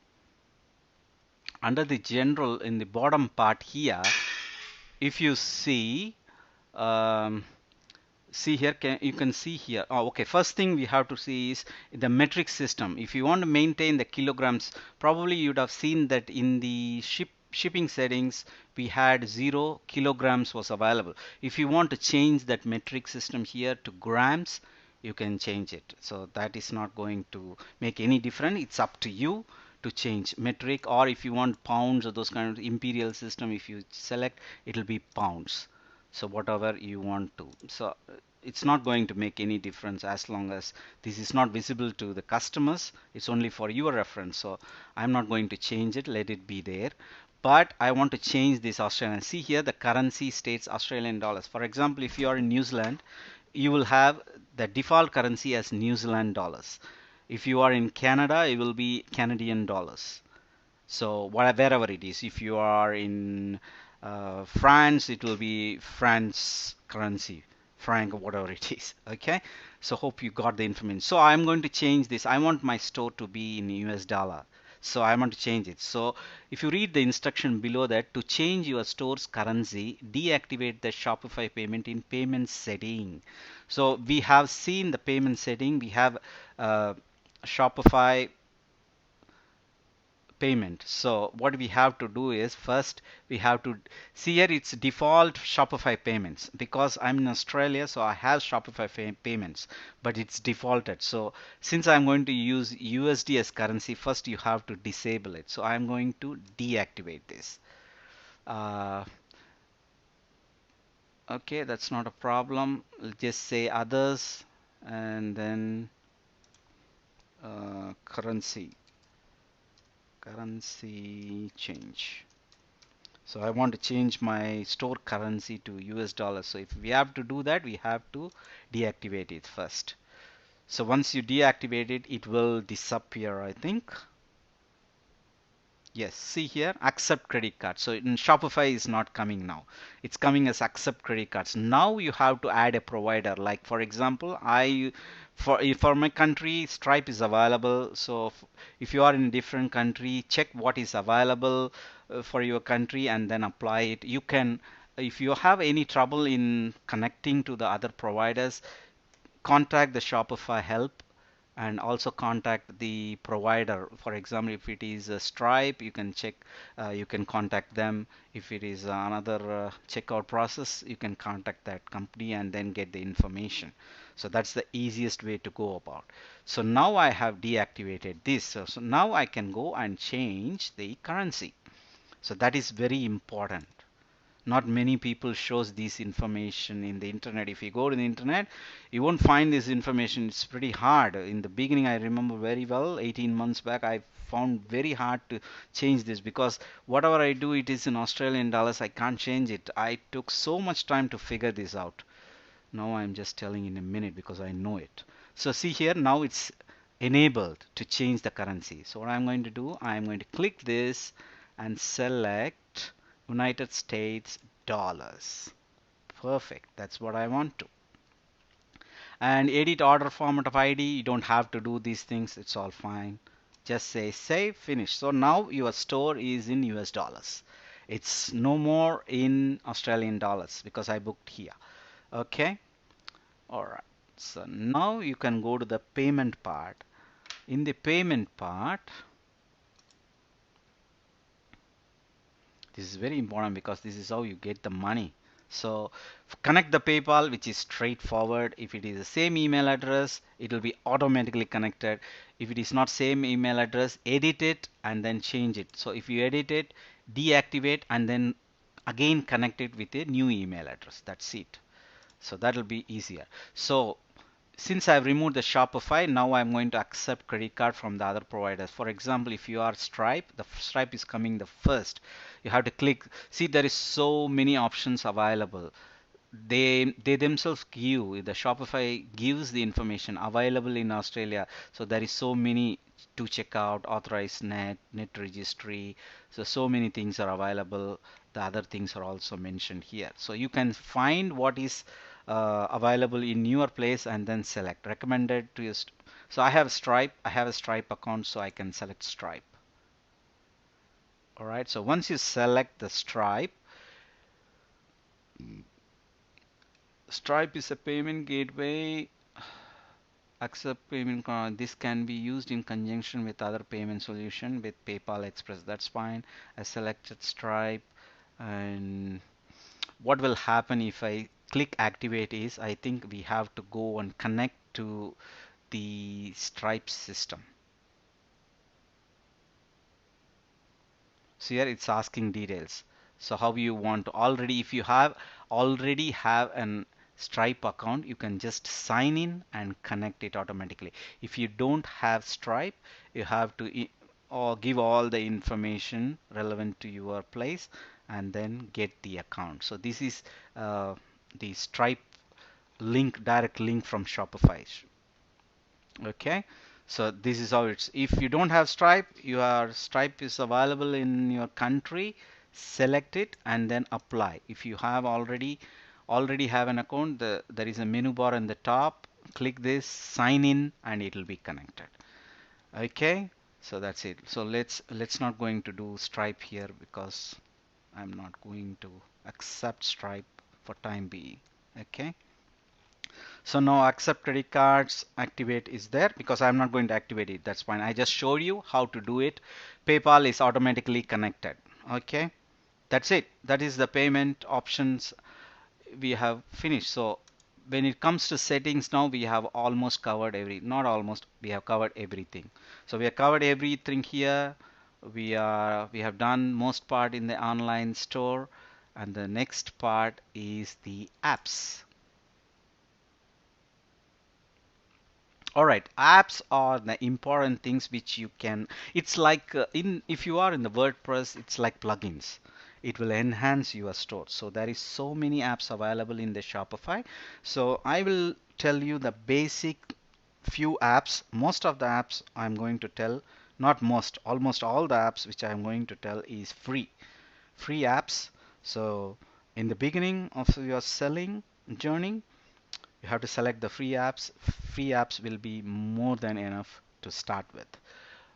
Under the general, in the bottom part here, if you see, um, see here, you can see here. Oh, okay, first thing we have to see is the metric system. If you want to maintain the kilograms, probably you'd have seen that in the shipping settings we had 0 kilograms was available. If you want to change that metric system here to grams, you can change it. So that is not going to make any difference. It's up to you to change metric, or if you want pounds or those kind of imperial system, if you select, it'll be pounds. So whatever you want to. So it's not going to make any difference as long as this is not visible to the customers. It's only for your reference. So I'm not going to change it. Let it be there. But I want to change this Australian. See here, the currency states Australian dollars. For example, if you are in New Zealand, you will have the default currency as New Zealand dollars. If you are in Canada, it will be Canadian dollars. So wherever it is, if you are in France, it will be France currency, franc, whatever it is. Okay, so hope you got the information. So I'm going to change this. I want my store to be in US dollar. So I want to change it. So if you read the instruction below that, to change your store's currency, deactivate the Shopify payment in payment setting. So we have seen the payment setting. We have Shopify payment. So what we have to do is, first we have to see here it's default Shopify payments. Because I'm in Australia, so I have Shopify payments, but it's defaulted. So since I'm going to use USD as currency, first you have to disable it. So I'm going to deactivate this. uh, okay, that's not a problem. Just say others, and then currency change. So I want to change my store currency to US dollars. So if we have to do that, we have to deactivate it first. So once you deactivate it, it will disappear, I think. Yes, see here, accept credit card. So in Shopify is not coming now. It's coming as accept credit cards. Now you have to add a provider. Like for example, for my country, Stripe is available. So if you are in a different country, check what is available for your country and then apply it. You can, if you have any trouble in connecting to the other providers, contact the Shopify help and also contact the provider. For example, if it is Stripe, you can check, you can contact them. If it is another checkout process, you can contact that company and then get the information. So that's the easiest way to go about. So now I have deactivated this. So now I can go and change the currency. So that is very important. Not many people shows this information in the internet. If you go to the internet, you won't find this information. It's pretty hard. In the beginning, I remember very well, 18 months back, I found very hard to change this, because whatever I do, it is in Australian dollars. I can't change it. I took so much time to figure this out. Now I'm just telling in a minute because I know it. So see here, now it's enabled to change the currency. So what I'm going to do, I'm going to click this and select United States dollars. Perfect. That's what I want to. And edit order format of ID. You don't have to do these things. It's all fine. Just say save, finish. So now your store is in US dollars. It's no more in Australian dollars because I booked here. Okay. All right. So now you can go to the payment part. In the payment part, this is very important because this is how you get the money. So connect the PayPal, which is straightforward. If it is the same email address, it will be automatically connected. If it is not same email address, edit it and then change it. So if you edit it, deactivate and then again connect it with a new email address. That's it. So that will be easier. So since I've removed the Shopify, now I'm going to accept credit card from the other providers. For example, if you are Stripe, the Stripe is coming the first. You have to click. See, there is so many options available. They themselves give, the Shopify gives the information available in Australia. So there is so many to check out, authorized net registry. So many things are available. The other things are also mentioned here. So you can find what is available in your place and then select recommended to your. So I have Stripe. I have a Stripe account, so I can select Stripe. All right. So once you select the Stripe, Stripe is a payment gateway. Accept payment. This can be used in conjunction with other payment solution with PayPal Express. That's fine. I selected Stripe, and what will happen if I click activate is, I think we have to go and connect to the Stripe system. So here it's asking details. So how you want to already, if you have already have an Stripe account, you can just sign in and connect it automatically. If you don't have Stripe, you have to or give all the information relevant to your place and then get the account. So this is the Stripe link, direct link from Shopify. Okay, so this is how it's. If you don't have Stripe, your Stripe is available in your country, select it and then apply. If you have already already have an account, there is a menu bar in the top. Click this, sign in, and it will be connected. Okay, so that's it. So let's not going to do Stripe here because I'm not going to accept Stripe for time being. Okay. So now accept credit cards, activate is there because I'm not going to activate it. That's fine. I just showed you how to do it. PayPal is automatically connected. Okay. That's it. That is the payment options we have finished. So when it comes to settings now, we have almost covered not almost, we have covered everything. So we have covered everything here. We have done most part in the online store, and the next part is the apps. All right, apps are the important things which you can. It's like in if you are in the WordPress, it's like plugins. It will enhance your store. So there is so many apps available in the Shopify. So I will tell you the basic few apps. Most of the apps I'm going to tell, not most, almost all the apps which I'm going to tell is free apps. So in the beginning of your selling journey, you have to select the free apps. Free apps will be more than enough to start with.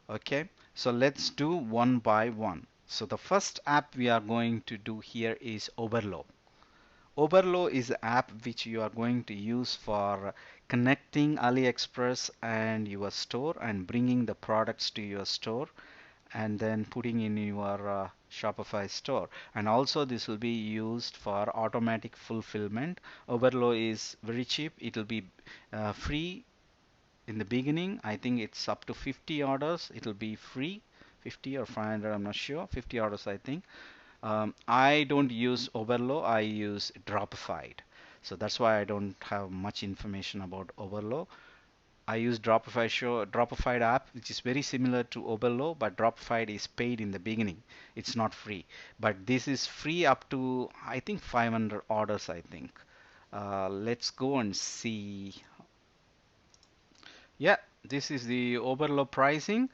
Okay, so let's do one by one. So the first app we are going to do here is Oberlo. Oberlo is the app which you are going to use for connecting AliExpress and your store and bringing the products to your store and then putting in your Shopify store. And also this will be used for automatic fulfillment. Oberlo is very cheap. It will be free in the beginning. I think it's up to 50 orders. It will be free. 50 or 500, I'm not sure. 50 orders, I think. I don't use Oberlo. I use Dropified. So that's why I don't have much information about Oberlo. I use Dropified app, which is very similar to Oberlo, but Dropified is paid in the beginning. It's not free. But this is free up to, I think, 500 orders, I think. Let's go and see. Yeah, this is the Oberlo pricing.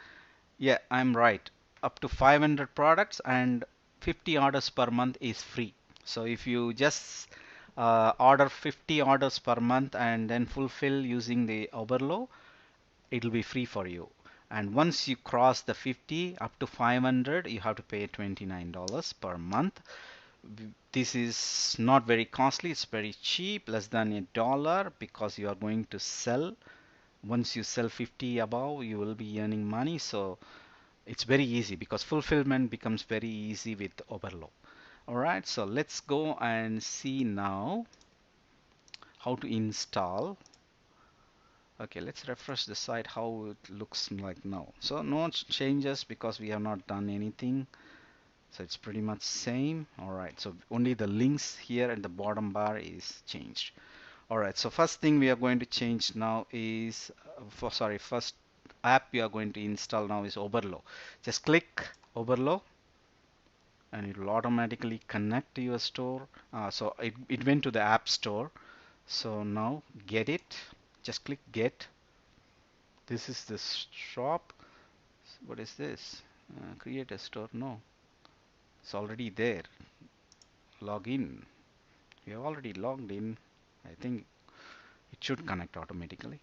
Yeah, I'm right. Up to 500 products and 50 orders per month is free. So if you just order 50 orders per month and then fulfill using the Oberlo, it'll be free for you. And once you cross the 50 up to 500, you have to pay $29 per month. This is not very costly, it's very cheap, less than $1 because you are going to sell. Once you sell 50 above, you will be earning money. So it's very easy because fulfillment becomes very easy with Oberlo. All right, so let's go and see now how to install. Okay, let's refresh the site how it looks like now. So no changes because we have not done anything. So it's pretty much same. All right, so only the links here at the bottom bar is changed. All right, so first thing we are going to change now is, first app we are going to install now is Oberlo. Just click Oberlo and it will automatically connect to your store. So it went to the App Store. So now get it. Just click get. This is the shop. What is this? Create a store. No, it's already there. Log in. You have already logged in. I think it should connect automatically.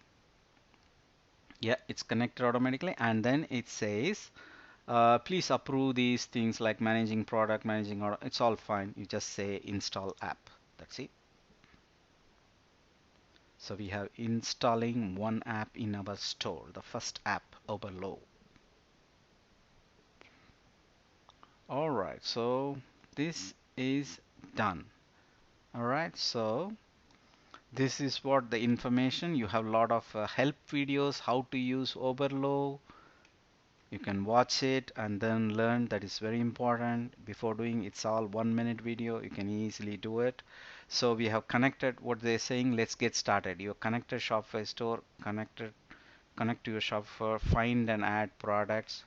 Yeah, it's connected automatically. And then it says, please approve these things like managing product, managing order. It's all fine. You just say install app. That's it. So we have installing one app in our store. The first app, Oberlo. Alright, so this is done. Alright, so this is what the information. You have a lot of help videos how to use Oberlo. You can watch it and then learn. That is very important. Before doing, it's all 1 minute video. You can easily do it. So we have connected what they're saying. Let's get started. You connected Shopify store, connect to your Shopify, find and add products,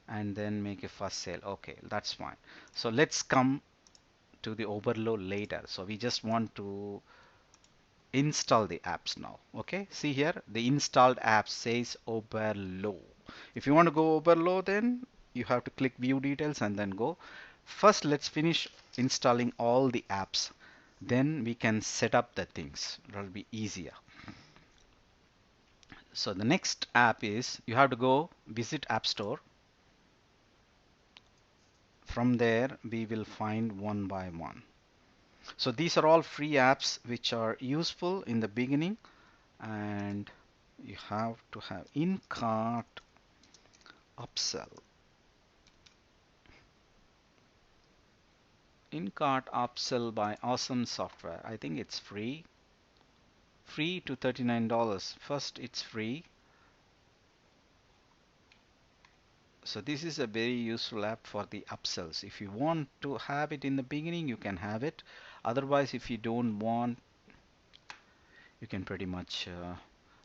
and then make a first sale. Okay, that's fine. So let's come to the Oberlo later. So we just want to install the apps now. Okay, see here the installed app says Oberlo. If you want to go Oberlo, then you have to click view details and then go. First let's finish installing all the apps. Then we can set up the things. It'll be easier. So the next app is you have to go visit App Store. From there, we will find one by one. So these are all free apps which are useful in the beginning, and you have to have in-cart upsell. In-cart upsell by Awesome Software. I think it's free. Free to $39. First, it's free. So this is a very useful app for the upsells. If you want to have it in the beginning, you can have it. Otherwise, if you don't want, you can pretty much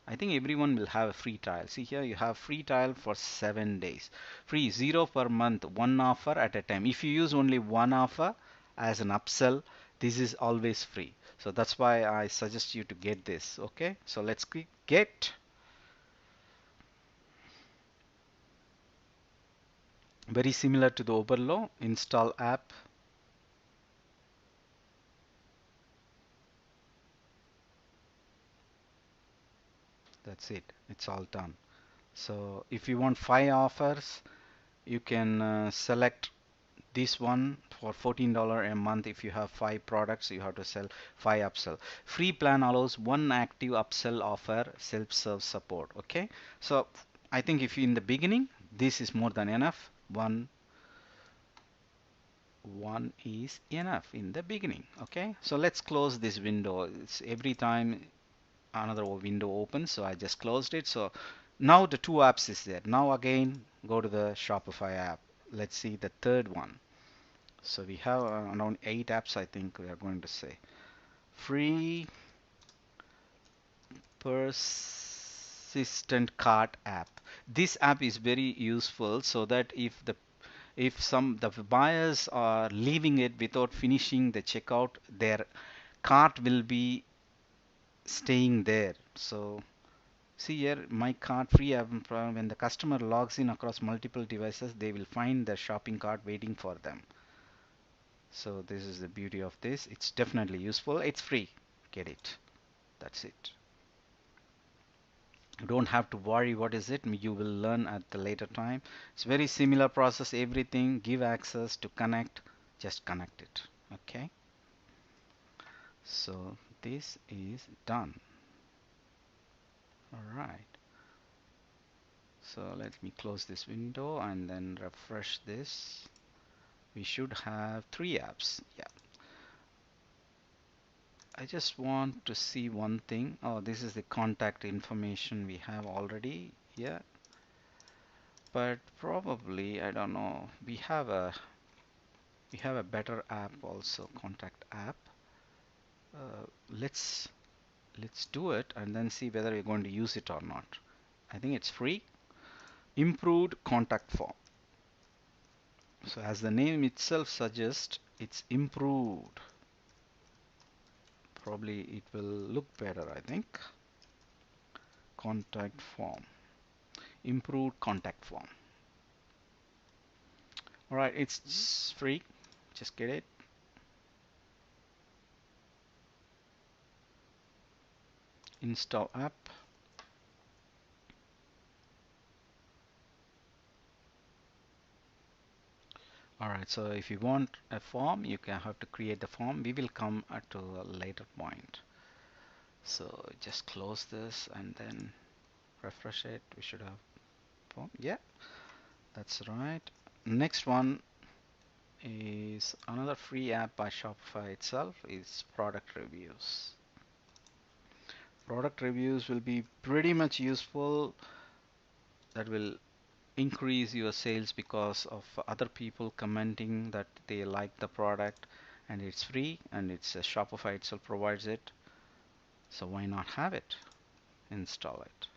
I think everyone will have a free trial. See here, you have free trial for 7 days. Free, 0 per month, one offer at a time. If you use only one offer as an upsell, this is always free. So that's why I suggest you to get this. Okay, so let's click get. Very similar to the Oberlo. Install app. That's it. It's all done. So if you want 5 offers, you can select this one for $14 a month. If you have 5 products, you have to sell 5 upsell. Free plan allows one active upsell offer, self-serve support. Okay, so I think if you in the beginning, this is more than enough. One is enough in the beginning. Okay, so let's close this window. It's every time another window opens, so I just closed it. So now the 2 apps is there. Now again, go to the Shopify app. Let's see the third one. So we have around 8 apps, I think we are going to say. Free persistent cart app. This app is very useful so that if some the buyers are leaving it without finishing the checkout, their cart will be staying there. So see here, my cart free app. When the customer logs in across multiple devices, they will find their shopping cart waiting for them. So this is the beauty of this. It's definitely useful. It's free. Get it. That's it. You don't have to worry what is it. You will learn at the later time. It's very similar process. Everything. Give access to connect. Just connect it. Okay. So this is done. All right. So let me close this window and then refresh this. We should have 3 apps. Yeah. I just want to see one thing. Oh, this is the contact information we have already. Yeah, but probably I don't know. We have a better app also, contact app. Uh, let's let's do it and then see whether we're going to use it or not. I think it's free. Improved contact form. So as the name itself suggests, it's improved. Probably it will look better, I think. Contact form. Improved contact form. All right, it's free. Just get it. Install app. All right, so if you want a form, you can have to create the form. We will come to a later point. So just close this and then refresh it. We should have form. Yeah, that's right. Next one is another free app by Shopify itself is product reviews. Product reviews will be pretty much useful. That will increase your sales because of other people commenting that they like the product, and it's free, and it's Shopify itself provides it, so why not have it? Install it.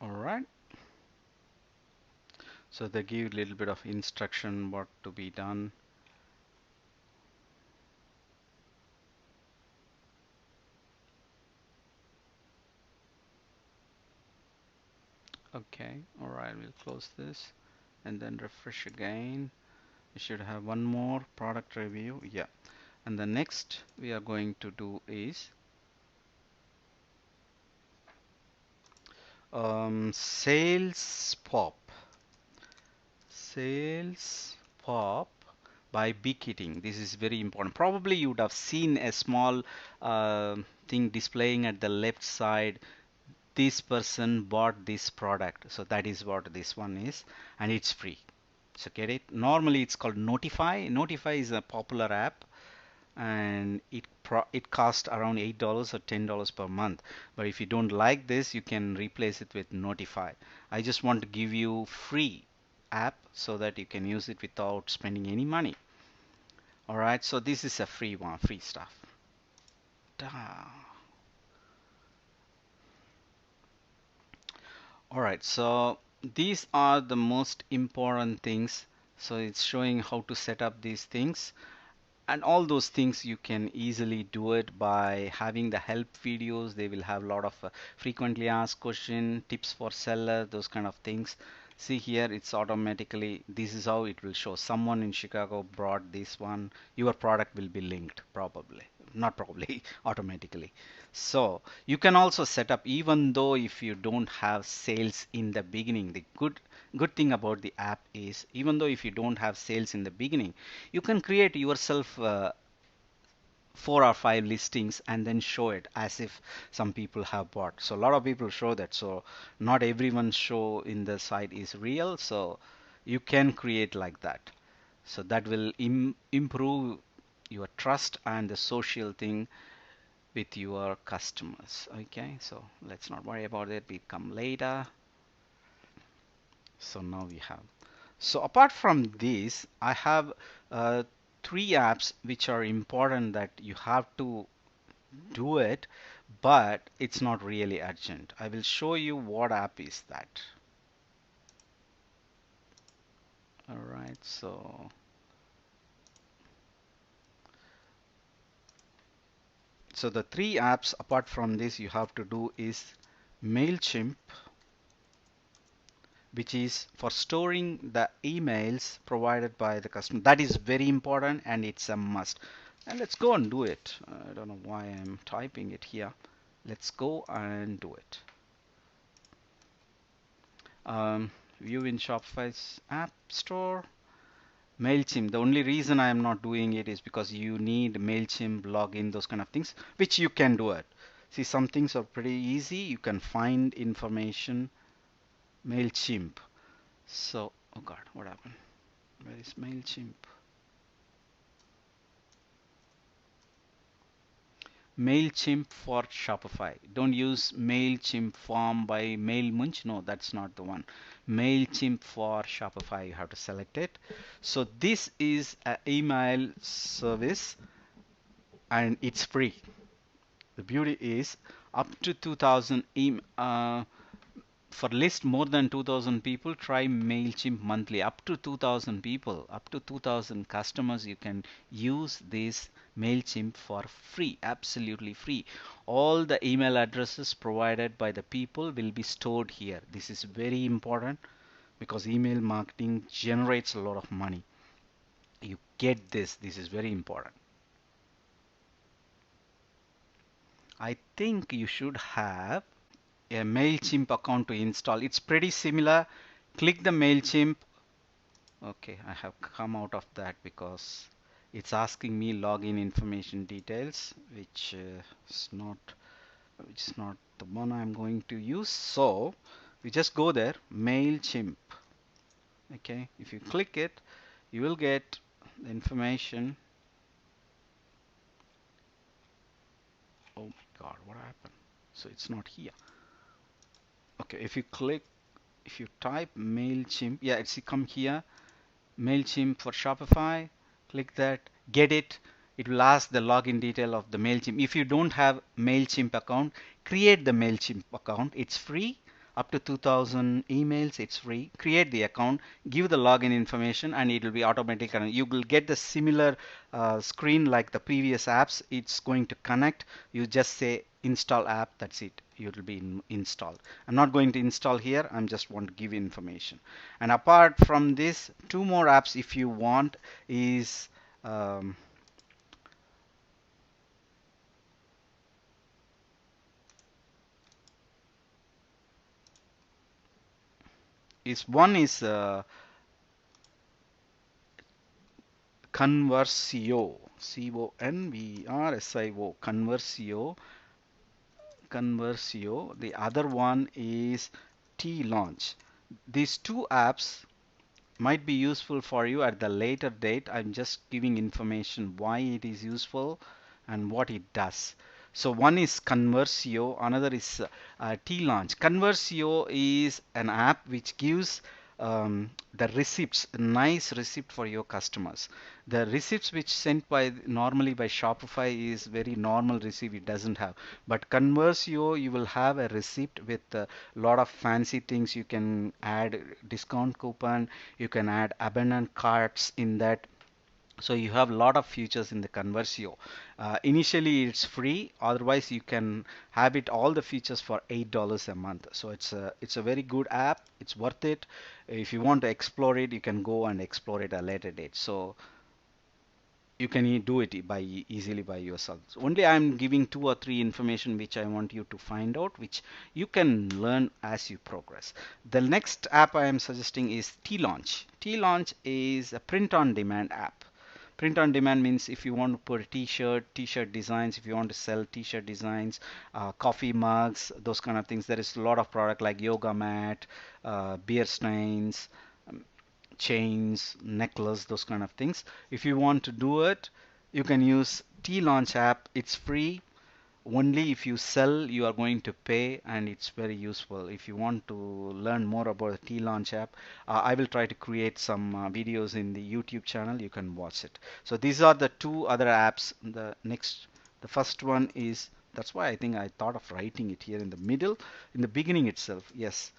All right, So they give a little bit of instruction what to be done. Okay, all right, we'll close this and then refresh again. We should have one more product review. Yeah. And the next we are going to do is Sales Pop. Sales Pop by Beekeating. This is very important. Probably you would have seen a small thing displaying at the left side. This person bought this product. So that is what this one is, and it's free. So get it? Normally it's called Notify. Notify is a popular app and it costs around $8 or $10 per month. But if you don't like this, you can replace it with Notify. I just want to give you free app so that you can use it without spending any money. All right, so this is a free one, free stuff. All right, so these are the most important things. So it's showing how to set up these things. And all those things you can easily do it by having the help videos. They will have a lot of frequently asked question, tips for seller, those kind of things. See here, it's automatically, this is how it will show. Someone in Chicago brought this one. Your product will be linked probably. Not probably, automatically. So you can also set up, even though if you don't have sales in the beginning, the good thing about the app is, even though if you don't have sales in the beginning, you can create yourself 4 or 5 listings and then show it as if some people have bought. So a lot of people show that. So not everyone's show in the site is real. So you can create like that. So that will improve your trust and the social thing with your customers. Okay, so let's not worry about it. We come later. So now we have. So apart from this, I have 3 apps which are important that you have to do it, but it's not really urgent. I will show you what app is that. All right, so the 3 apps apart from this you have to do is MailChimp, which is for storing the emails provided by the customer. That is very important and it's a must. And let's go and do it. I don't know why I'm typing it here. Let's go and do it. View in Shopify's App Store. MailChimp. The only reason I am not doing it is because you need MailChimp login, those kind of things, which you can do it. See, some things are pretty easy. You can find information. MailChimp. So, oh God, what happened? Where is MailChimp? MailChimp for Shopify. Don't use MailChimp form by MailMunch. No, that's not the one. MailChimp for Shopify. You have to select it. So this is an email service and it's free. The beauty is up to 2000 for list more than 2000 people, try MailChimp monthly. Up to 2000 people, up to 2000 customers, you can use this MailChimp for free, absolutely free. All the email addresses provided by the people will be stored here. This is very important because email marketing generates a lot of money. You get this. This is very important. I think you should have a MailChimp account to install. It's pretty similar. Click the MailChimp. Okay, I have come out of that because it's asking me login information details, which is not the one I'm going to use. So we just go there, MailChimp. Okay, if you click it, you will get the information. Oh my God, what happened? So it's not here. Okay, if you type MailChimp, yeah, it's come here. MailChimp for Shopify, click that, get it. It will ask the login detail of the MailChimp. If you don't have MailChimp account, create the MailChimp account. It's free. up to 2000 emails. It's free. Create the account, give the login information, and it will be automatic, and you will get the similar screen like the previous apps. It's going to connect. You just say install app. That's it. It will be installed. I'm not going to install here. I'm just want to give information. And apart from this, two more apps if you want is um, one is Conversio, Conversio, Conversio. The other one is T-Launch. These two apps might be useful for you at the later date. I'm just giving information why it is useful and what it does. So one is Conversio, another is T-Launch. Conversio is an app which gives the receipts, nice receipt for your customers. The receipts which sent by normally by Shopify is very normal receipt. It doesn't have. But Conversio, you will have a receipt with a lot of fancy things. You can add discount coupon. You can add abandoned carts in that. So you have a lot of features in the Conversio. Initially it's free, otherwise you can have it all the features for $8 a month. So it's a very good app. It's worth it. If you want to explore it, you can go and explore it at a later date. So you can do it by easily by yourself. So only I'm giving two or three information which I want you to find out, which you can learn as you progress. The next app I am suggesting is T-Launch. T-Launch is a print-on-demand app. Print on demand means if you want to put a t-shirt designs, if you want to sell t-shirt designs, coffee mugs, those kind of things. There is a lot of product like yoga mat, beer steins, chains, necklace, those kind of things. If you want to do it, you can use T-Launch app. It's free. Only if you sell, you are going to pay, and it's very useful. If you want to learn more about the T-Launch app, I will try to create some videos in the YouTube channel. You can watch it. So these are the two other apps. The first one is, that's why I think I thought of writing it here in the middle, in the beginning itself. Yes,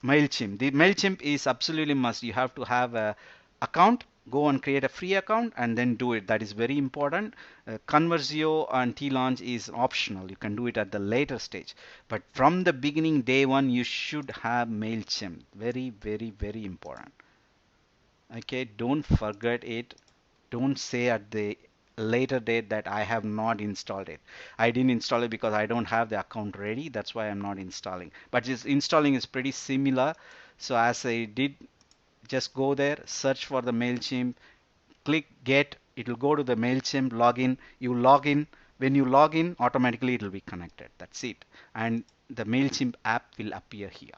MailChimp. The MailChimp is absolutely must. You have to have a account. Go and create a free account and then do it. That is very important. Conversio and T-Launch is optional. You can do it at the later stage. But from the beginning, day one, you should have MailChimp. Very, very, very important. Okay, don't forget it. Don't say at the later date that I have not installed it. I didn't install it because I don't have the account ready. That's why I'm not installing. But just installing is pretty similar. So as I did, just go there, search for the MailChimp, click get. It will go to the MailChimp login. You log in. When you log in, automatically it will be connected. That's it. And the MailChimp app will appear here.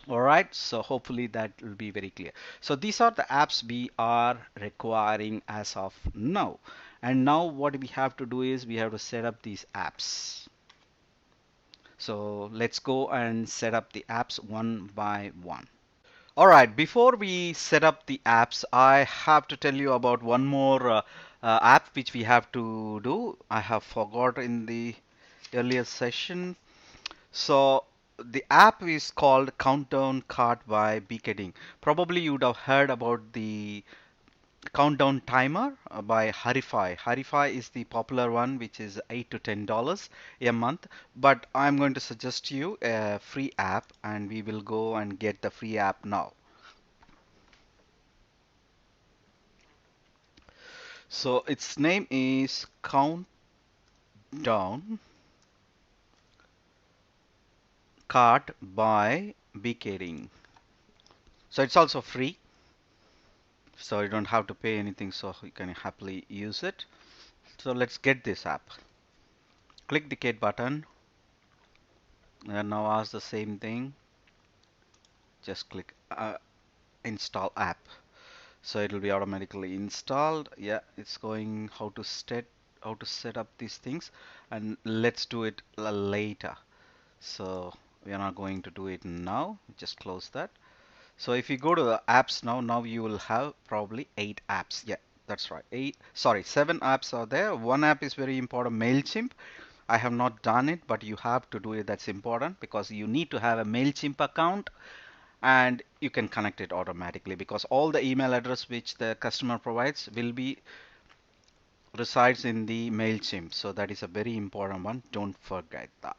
All right, so hopefully that will be very clear. So these are the apps we are requiring as of now. And now what we have to do is we have to set up these apps. So let's go and set up the apps one by one. All right, before we set up the apps, I have to tell you about one more app which we have to do. I have forgot in the earlier session. So the app is called Countdown Cart by BKDing. Probably you would have heard about the countdown timer by Harify. Harify is the popular one, which is $8 to $10 a month. But I'm going to suggest you a free app, and we will go and get the free app now. So its name is Countdown Cart by BKDing. So it's also free. So you don't have to pay anything, so you can happily use it. So let's get this app. Click the get button and now ask the same thing. Just click install app. So it will be automatically installed. Yeah, it's going how to set up these things, and let's do it later. So we are not going to do it now. Just close that. So if you go to the apps now you will have probably 8 apps. Yeah, that's right. Seven apps are there. One app is very important, MailChimp. I have not done it, but you have to do it. That's important because you need to have a MailChimp account and you can connect it automatically because all the email address which the customer provides will be resides in the MailChimp. So that is a very important one. Don't forget that.